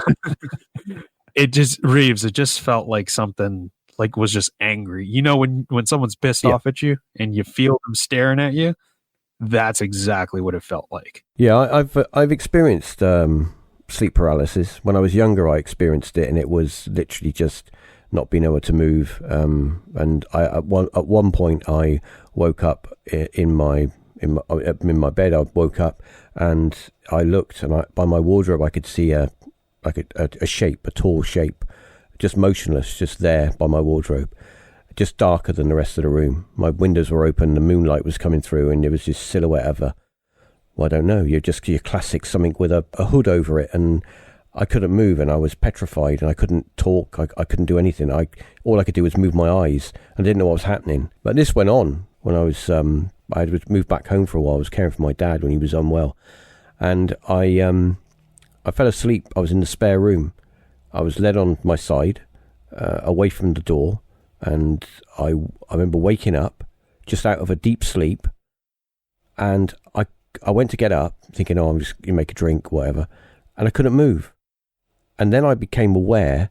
It just felt like something like was just angry. You know, when someone's pissed off at you and you feel them staring at you, that's exactly what it felt like. Yeah, I've experienced sleep paralysis. When I was younger, I experienced it, and it was literally just not being able to move. And at one point, I woke up in my bed. I woke up and I looked, and by my wardrobe, I could see a shape, a tall shape, just motionless, just there by my wardrobe, just darker than the rest of the room. My windows were open, the moonlight was coming through, and there was this silhouette of I don't know, your classic something with a hood over it, and I couldn't move, and I was petrified, and I couldn't talk, I couldn't do anything. All I could do was move my eyes. I didn't know what was happening. But this went on when I was I had moved back home for a while. I was caring for my dad when he was unwell, and I fell asleep. I was in the spare room. I was led on my side, away from the door, and I remember waking up just out of a deep sleep, and I went to get up, thinking, I'm just going to make a drink, whatever, and I couldn't move. And then I became aware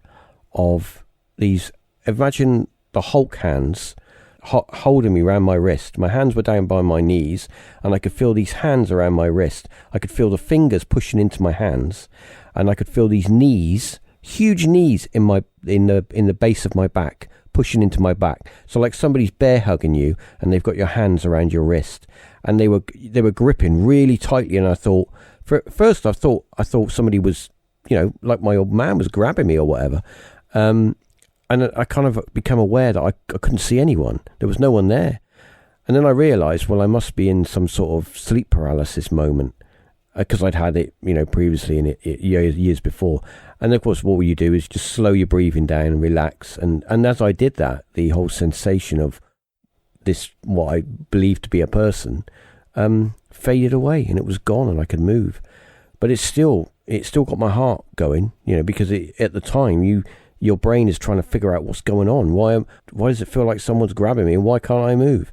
of these, imagine the Hulk hands holding me around my wrist. My hands were down by my knees, and I could feel these hands around my wrist. I could feel the fingers pushing into my hands, and I could feel these knees, huge knees in the base of my back, pushing into my back. So like somebody's bear hugging you, and they've got your hands around your wrist, and they were gripping really tightly. And I thought, first I thought somebody was, like my old man was grabbing me or whatever. And I kind of became aware that I couldn't see anyone. There was no one there. And then I realized, well, I must be in some sort of sleep paralysis moment, because I'd had it, previously in years before. And of course, what you do is just slow your breathing down and relax. And as I did that, the whole sensation of this, what I believed to be a person, faded away, and it was gone, and I could move. But it still got my heart going, because at the time your brain is trying to figure out what's going on. Why does it feel like someone's grabbing me, and why can't I move?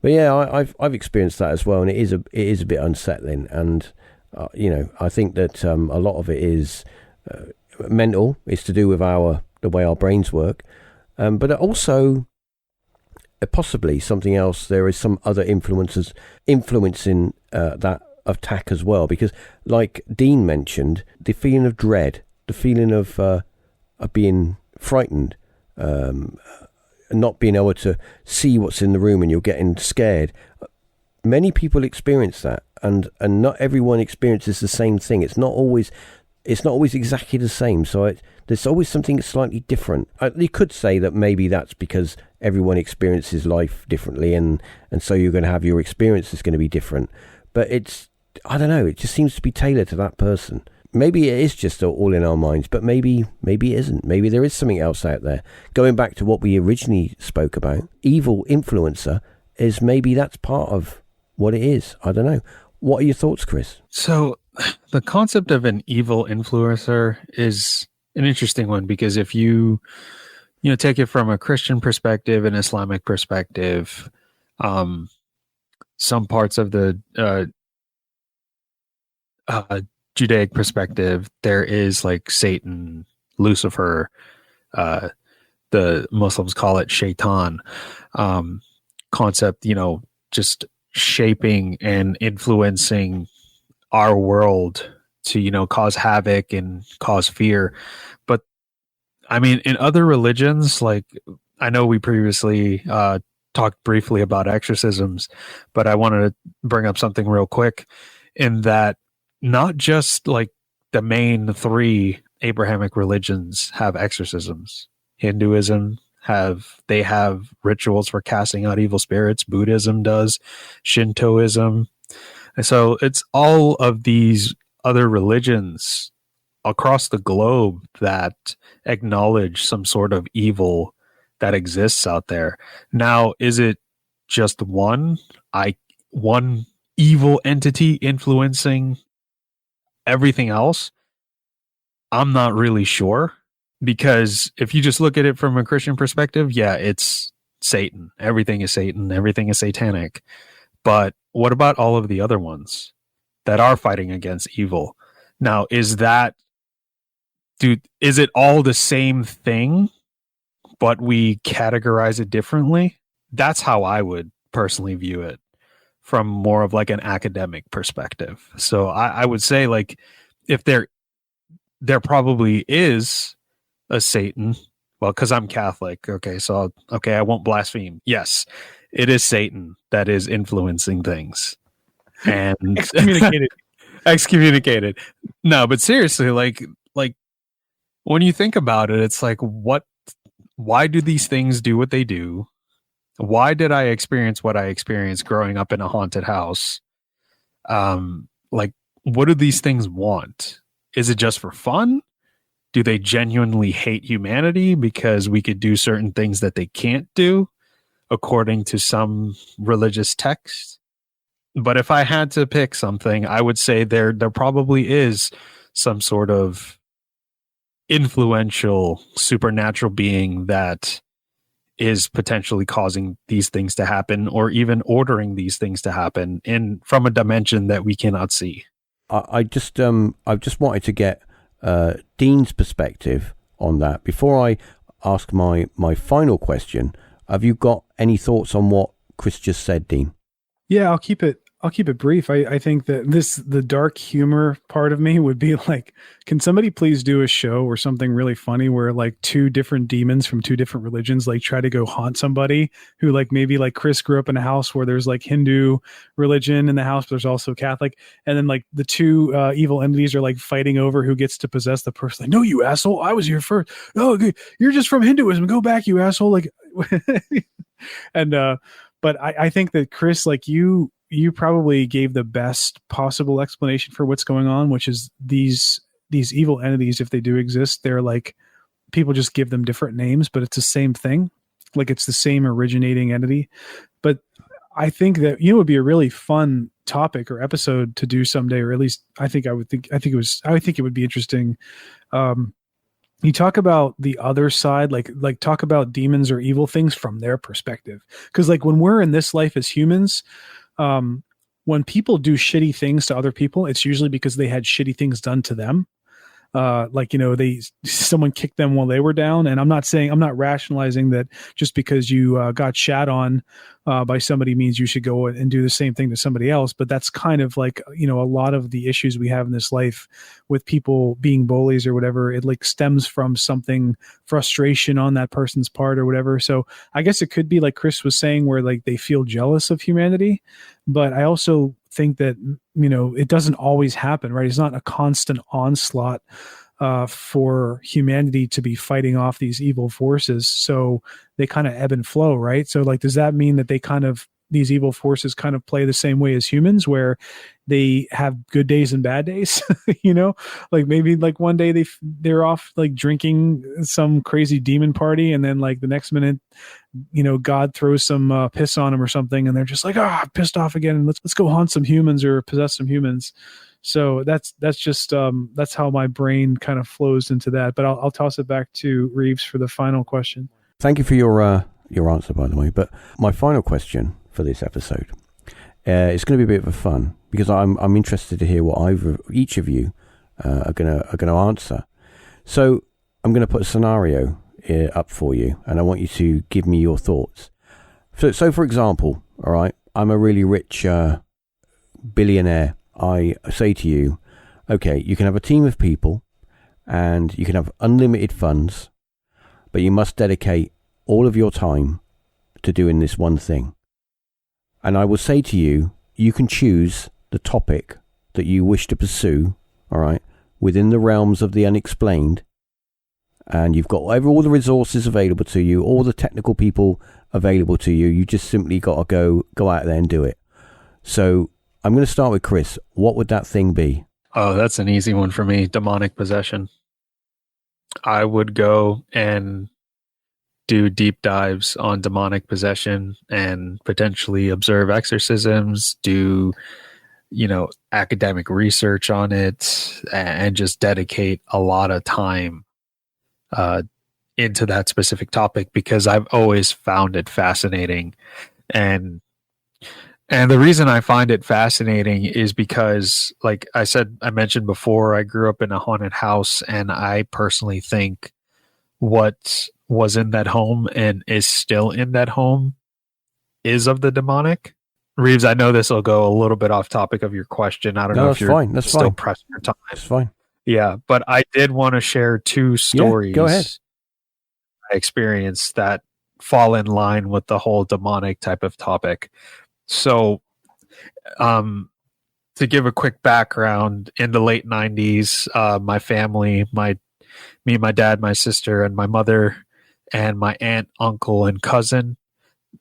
But yeah, I've experienced that as well, and it is a bit unsettling. And I think that a lot of it is mental. It's to do with the way our brains work, but also possibly something else. There is some other influences influencing that attack as well, because like Dean mentioned, the feeling of dread, the feeling of being frightened, not being able to see what's in the room, and you're getting scared. Many people experience that, and not everyone experiences the same thing. It's not always exactly the same. So there's always something slightly different. You could say that maybe that's because everyone experiences life differently, and so you're going to have your experience is going to be different. But I don't know, it just seems to be tailored to that person. Maybe it is just all in our minds, but maybe it isn't. Maybe there is something else out there. Going back to what we originally spoke about, evil influencer is maybe that's part of what it is. I don't know. What are your thoughts, Chris? So the concept of an evil influencer is an interesting one, because if you take it from a Christian perspective, an Islamic perspective, some parts of the Judaic perspective, there is like Satan, Lucifer, the Muslims call it Shaitan, concept, just shaping and influencing our world to, cause havoc and cause fear. But I mean, in other religions, like I know we previously talked briefly about exorcisms, but I wanted to bring up something real quick in that not just like the main three Abrahamic religions have exorcisms. Hinduism have rituals for casting out evil spirits. Buddhism does, Shintoism. And so it's all of these other religions across the globe that acknowledge some sort of evil that exists out there. Now, is it just one evil entity influencing everything else? I'm not really sure, because if you just look at it from a Christian perspective, yeah, it's Satan. Everything is Satan. Everything is satanic. But what about all of the other ones that are fighting against evil? Now, is it all the same thing, but we categorize it differently? That's how I would personally view it from more of like an academic perspective. So I would say, like, if there probably is a Satan, well, because I'm Catholic, okay, so I won't blaspheme. Yes, it is Satan that is influencing things. And excommunicated. No, but seriously, like when you think about it, it's like, why do these things do what they do? Why did I experience what I experienced growing up in a haunted house? Like, what do these things want? Is it just for fun? Do they genuinely hate humanity because we could do certain things that they can't do according to some religious text? But if I had to pick something, I would say there probably is some sort of influential supernatural being that is potentially causing these things to happen, or even ordering these things to happen from a dimension that we cannot see. I just wanted to get Dean's perspective on that before I ask my final question. Have you got any thoughts on what Chris just said, Dean? Yeah, I'll keep it brief. I think that the dark humor part of me would be like, can somebody please do a show or something really funny where like two different demons from two different religions like try to go haunt somebody who, like, maybe like Chris grew up in a house where there's like Hindu religion in the house, but there's also Catholic, and then like the two evil entities are like fighting over who gets to possess the person. Like, no, you asshole, I was here first. Oh, you're just from Hinduism. Go back, you asshole. Like, and but I think that Chris, like, you probably gave the best possible explanation for what's going on, which is these evil entities, if they do exist, they're like, people just give them different names, but it's the same thing. Like, it's the same originating entity. But I think that, it would be a really fun topic or episode to do someday, or at least I think it would be interesting. You talk about the other side, like talk about demons or evil things from their perspective. Because like when we're in this life as humans, when people do shitty things to other people, it's usually because they had shitty things done to them. Like, someone kicked them while they were down. And I'm not rationalizing that just because you got shat on by somebody means you should go and do the same thing to somebody else. But that's kind of like, a lot of the issues we have in this life with people being bullies or whatever, it like stems from something, frustration on that person's part or whatever. So I guess it could be like Chris was saying, where like they feel jealous of humanity. But I also think that, it doesn't always happen, right? It's not a constant onslaught for humanity to be fighting off these evil forces. So they kind of ebb and flow, right? So like, does that mean that these evil forces kind of play the same way as humans, where they have good days and bad days? Like maybe like one day they're off like drinking some crazy demon party, and then like the next minute, God throws some piss on them or something, and they're just like, pissed off again, and let's go haunt some humans or possess some humans. So that's just that's how my brain kind of flows into that. But I'll toss it back to Reeves for the final question. Thank you for your answer, by the way. But my final question for this episode, it's going to be a bit of a fun, because I'm interested to hear what each of you are going to answer. So I'm going to put a scenario up for you, and I want you to give me your thoughts. So for example, all right, I'm a really rich billionaire. I say to you, okay, you can have a team of people and you can have unlimited funds, but you must dedicate all of your time to doing this one thing. And I will say to you, you can choose the topic that you wish to pursue, all right, within the realms of the unexplained. And you've got all the resources available to you, all the technical people available to you. You just simply got to go out there and do it. So I'm going to start with Chris. What would that thing be? Oh, that's an easy one for me. Demonic possession. I would go and do deep dives on demonic possession and potentially observe exorcisms, do, academic research on it, and just dedicate a lot of time into that specific topic, because I've always found it fascinating. And the reason I find it fascinating is because, like I mentioned before, I grew up in a haunted house, and I personally think what was in that home and is still in that home is of the demonic. Reeves, I know this will go a little bit off topic of your question. I don't know if you're fine. That's still fine. pressing your time. That's fine. Yeah, but I did want to share two stories. Yeah, go ahead. I experienced that fall in line with the whole demonic type of topic. So, to give a quick background, in the late 90s, my family, me, my dad, my sister, and my mother, and my aunt, uncle, and cousin,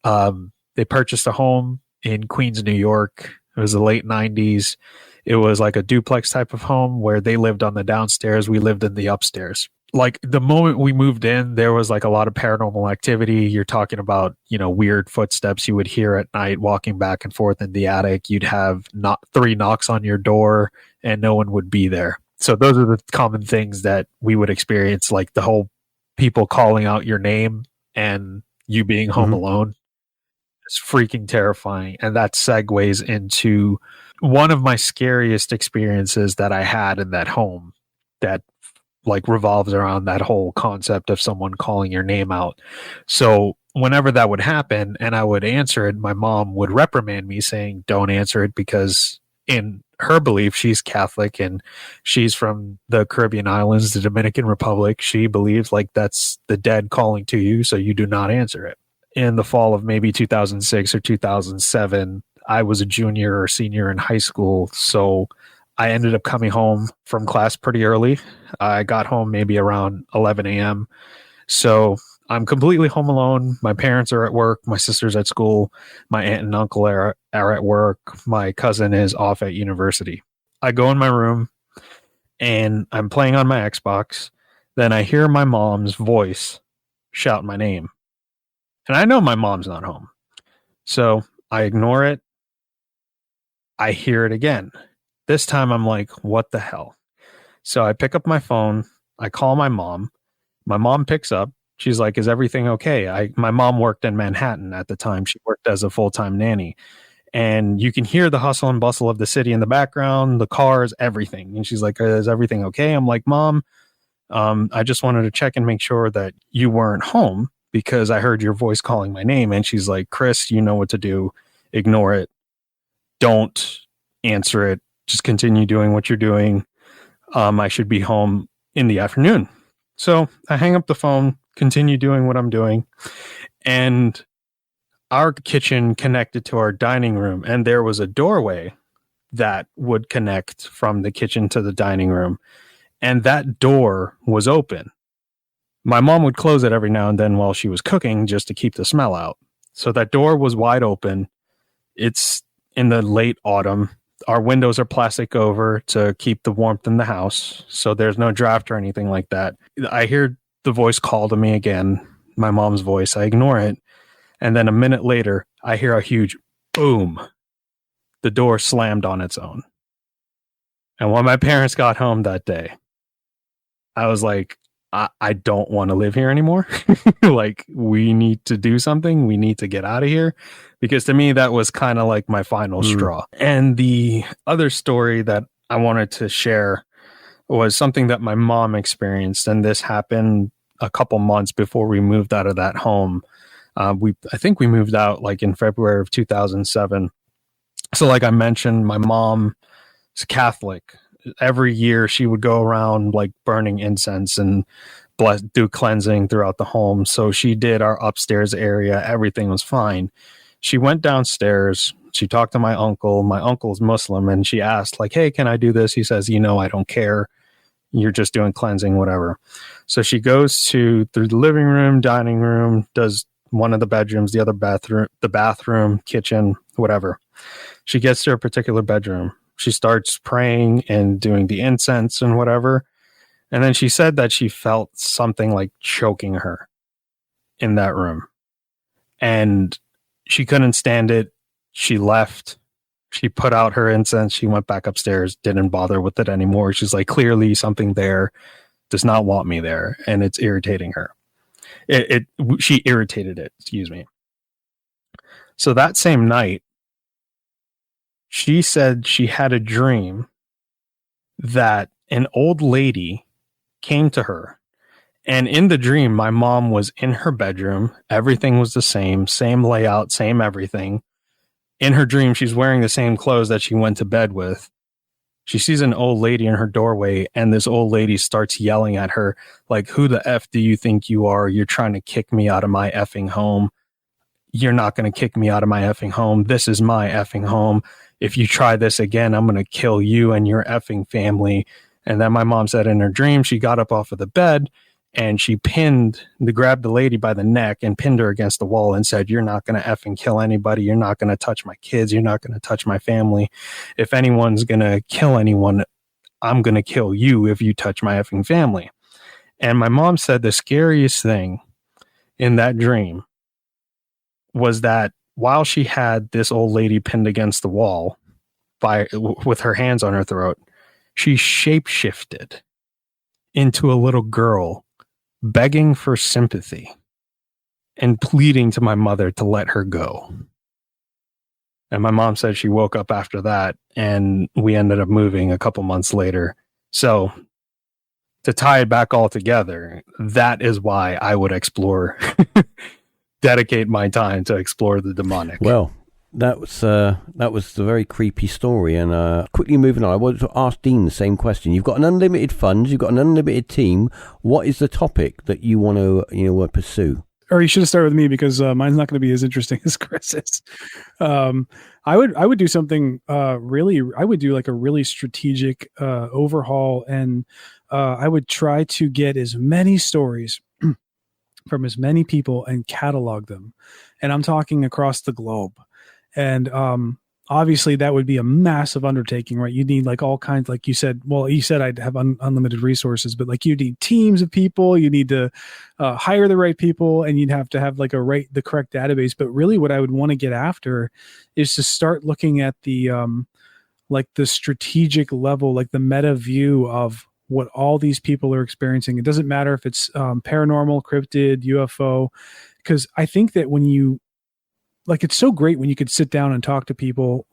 they purchased a home in Queens, New York. It was the late 90s. It was like a duplex type of home where they lived on the downstairs. We lived in the upstairs. Like, the moment we moved in, there was like a lot of paranormal activity. You're talking about, weird footsteps you would hear at night walking back and forth in the attic. You'd have 3 knocks on your door and no one would be there. So those are the common things that we would experience, like the whole people calling out your name and you being home alone. It's freaking terrifying. And that segues into one of my scariest experiences that I had in that home, that like revolves around that whole concept of someone calling your name out. So whenever that would happen and I would answer it, my mom would reprimand me saying, don't answer it, because in her belief, she's Catholic and she's from the Caribbean islands, the Dominican Republic. She believes like that's the dead calling to you, so you do not answer it. In the fall of maybe 2006 or 2007, I was a junior or senior in high school, so I ended up coming home from class pretty early. I got home maybe around 11 a.m. So I'm completely home alone. My parents are at work. My sister's at school. My aunt and uncle are at work. My cousin is off at university. I go in my room and I'm playing on my Xbox. Then I hear my mom's voice shout my name. And I know my mom's not home. So I ignore it. I hear it again. This time I'm like, what the hell? So I pick up my phone. I call my mom. My mom picks up. She's like, is everything okay? My mom worked in Manhattan at the time. She worked as a full-time nanny. And you can hear the hustle and bustle of the city in the background, the cars, everything. And she's like, is everything okay? I'm like, Mom, I just wanted to check and make sure that you weren't home because I heard your voice calling my name. And she's like, Chris, you know what to do. Ignore it. Don't answer it. Just continue doing what you're doing. I should be home in the afternoon. So I hang up the phone, continue doing what I'm doing. And our kitchen connected to our dining room. And there was a doorway that would connect from the kitchen to the dining room. And that door was open. My mom would close it every now and then while she was cooking just to keep the smell out. So that door was wide open. It's in the late autumn. Our windows are plastic over to keep the warmth in the house. So there's no draft or anything like that. I hear the voice call to me again, my mom's voice. I ignore it. And then a minute later, I hear a huge boom. The door slammed on its own. And when my parents got home that day, I was like, I don't want to live here anymore. Like, we need to do something. We need to get out of here. Because to me, that was kind of like my final straw. And the other story that I wanted to share was something that my mom experienced. And this happened a couple months before we moved out of that home. I think we moved out like in February of 2007. So like I mentioned, my mom is Catholic. Every year she would go around like burning incense and do cleansing throughout the home. So she did our upstairs area. Everything was fine. She went downstairs. She talked to my uncle. My uncle's Muslim, and she asked, like, hey, can I do this? He says, I don't care. You're just doing cleansing, whatever. So she goes through the living room, dining room, does one of the bedrooms, the other bathroom, the bathroom, kitchen, whatever. She gets to a particular bedroom. She starts praying and doing the incense and whatever. And then she said that she felt something like choking her in that room. And she couldn't stand it. She left. She put out her incense. She went back upstairs, didn't bother with it anymore. She's like, clearly something there does not want me there. And it's irritating her. She irritated it, excuse me. So that same night, she said she had a dream that an old lady came to her. And in the dream, my mom was in her bedroom. Everything was the same layout, same everything. In her dream, she's wearing the same clothes that she went to bed with. She sees an old lady in her doorway, and this old lady starts yelling at her, like, who the F do you think you are? You're trying to kick me out of my effing home. You're not going to kick me out of my effing home. This is my effing home. If you try this again, I'm going to kill you and your effing family. And then my mom said in her dream, she got up off of the bed and she grabbed the lady by the neck and pinned her against the wall and said, you're not going to effing kill anybody. You're not going to touch my kids. You're not going to touch my family. If anyone's going to kill anyone, I'm going to kill you if you touch my effing family. And my mom said the scariest thing in that dream was that while she had this old lady pinned against the wall with her hands on her throat, she shapeshifted into a little girl begging for sympathy and pleading to my mother to let her go. And my mom said she woke up after that, and we ended up moving a couple months later. So to tie it back all together, that is why I would dedicate my time to explore the demonic. Well, that was a very creepy story. And quickly moving on, I wanted to ask Dean the same question. You've got an unlimited funds, you've got an unlimited team. What is the topic that you want to pursue? Or you should have started with me, because mine's not going to be as interesting as Chris's. I would do something I would do like a really strategic overhaul, and I would try to get as many stories from as many people and catalog them. And I'm talking across the globe. And obviously that would be a massive undertaking, right? You need like all kinds, like you said, I'd have unlimited resources, but like you need teams of people, you need to hire the right people, and you'd have to have like the correct database. But really what I would want to get after is to start looking at the strategic level, like the meta view of what all these people are experiencing. It doesn't matter if it's paranormal, cryptid, UFO, because I think that when you, like, it's so great when you could sit down and talk to people,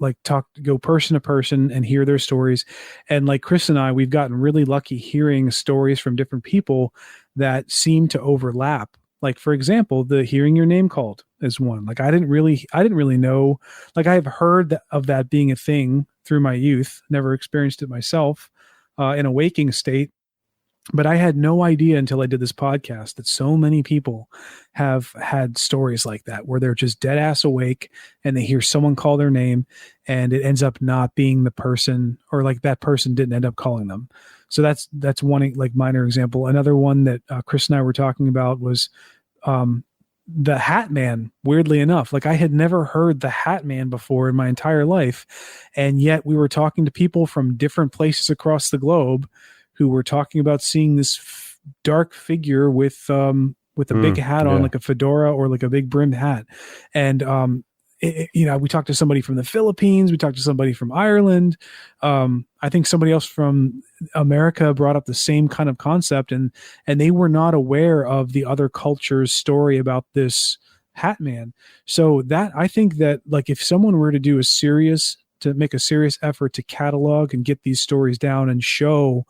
go person to person and hear their stories. And like Chris and I, we've gotten really lucky hearing stories from different people that seem to overlap. Like, for example, the hearing your name called is one. Like, I didn't really know, like, I've heard of that being a thing through my youth, never experienced it myself in a waking state. But I had no idea until I did this podcast that so many people have had stories like that, where they're just dead ass awake and they hear someone call their name and it ends up not being the person, or like that person didn't end up calling them. So that's one like minor example. Another one that Chris and I were talking about was the Hat Man. Weirdly enough, like I had never heard the Hat Man before in my entire life. And yet we were talking to people from different places across the globe who were talking about seeing this dark figure with a big hat on, like a fedora or like a big brimmed hat. And, we talked to somebody from the Philippines. We talked to somebody from Ireland. I think somebody else from America brought up the same kind of concept, and they were not aware of the other culture's story about this Hat Man. So that, I think that, like, if someone were to make a serious effort to catalog and get these stories down and show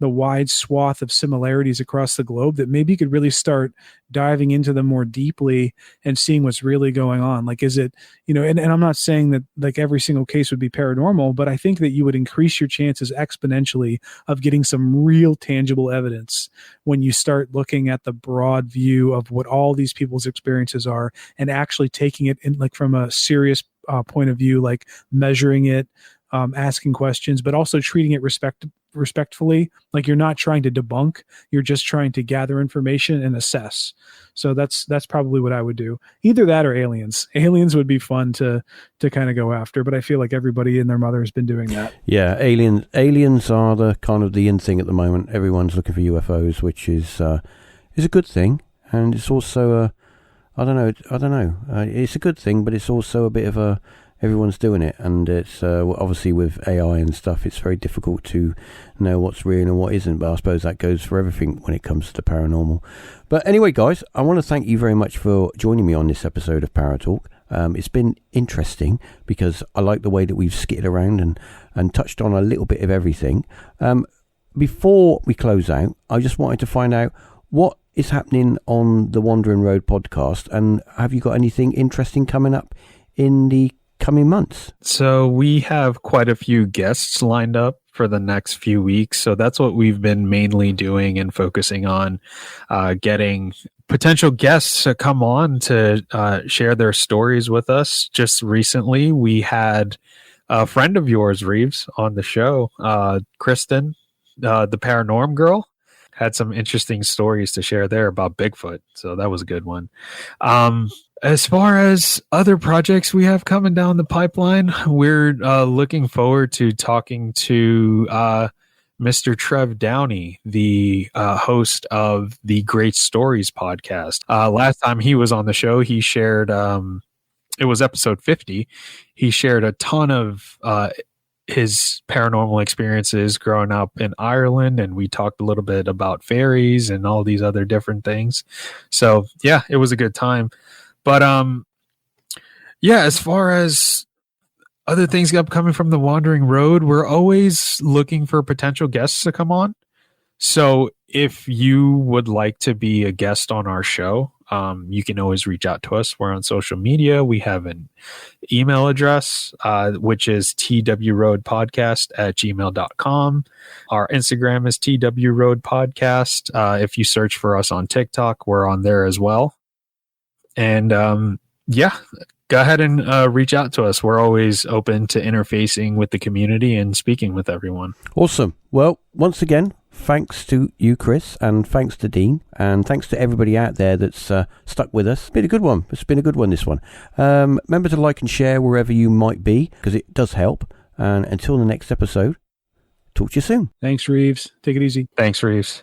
the wide swath of similarities across the globe, that maybe you could really start diving into them more deeply and seeing what's really going on. Like, is it, and I'm not saying that like every single case would be paranormal, but I think that you would increase your chances exponentially of getting some real tangible evidence when you start looking at the broad view of what all these people's experiences are and actually taking it in like from a serious point of view, like measuring it, asking questions, but also treating it respectfully. Like, you're not trying to debunk, you're just trying to gather information and assess. So that's probably what I would do. Either that or aliens. Aliens would be fun to kind of go after, but I feel like everybody and their mother has been doing that. Yeah, aliens are the kind of the in thing at the moment. Everyone's looking for UFOs, which is a good thing, and it's also I don't know. It's a good thing, but it's also a bit of a everyone's doing it, and it's obviously with AI and stuff, it's very difficult to know what's real and what isn't, but I suppose that goes for everything when it comes to the paranormal. But anyway, guys, I want to thank you very much for joining me on this episode of Paratalk. It's been interesting because I like the way that we've skitted around and touched on a little bit of everything. Before we close out, I just wanted to find out what is happening on the Wandering Road podcast, and have you got anything interesting coming up in the coming months? So we have quite a few guests lined up for the next few weeks. So that's what we've been mainly doing and focusing on, getting potential guests to come on to share their stories with us. Just recently, we had a friend of yours, Reeves, on the show, Kristen, the Paranorm girl. Had some interesting stories to share there about Bigfoot. So that was a good one. As far as other projects we have coming down the pipeline, we're looking forward to talking to Mr. Trev Downey, the host of the Great Stories podcast. Last time he was on the show, he shared, it was episode 50. He shared a ton of his paranormal experiences growing up in Ireland, and we talked a little bit about fairies and all these other different things. So yeah, it was a good time. But yeah, as far as other things upcoming from the Wandering Road, we're always looking for potential guests to come on. So if you would like to be a guest on our show, you can always reach out to us. We're on social media. We have an email address, which is twroadpodcast@gmail.com. Our Instagram is twroadpodcast. If you search for us on TikTok, we're on there as well. And yeah, go ahead and reach out to us. We're always open to interfacing with the community and speaking with everyone. Awesome. Well, once again, thanks to you, Chris, and thanks to Dean, and thanks to everybody out there that's stuck with us. It's been a good one. It's been a good one, this one. Remember to like and share wherever you might be, because it does help. And until the next episode, talk to you soon. Thanks, Reeves. Take it easy. Thanks, Reeves.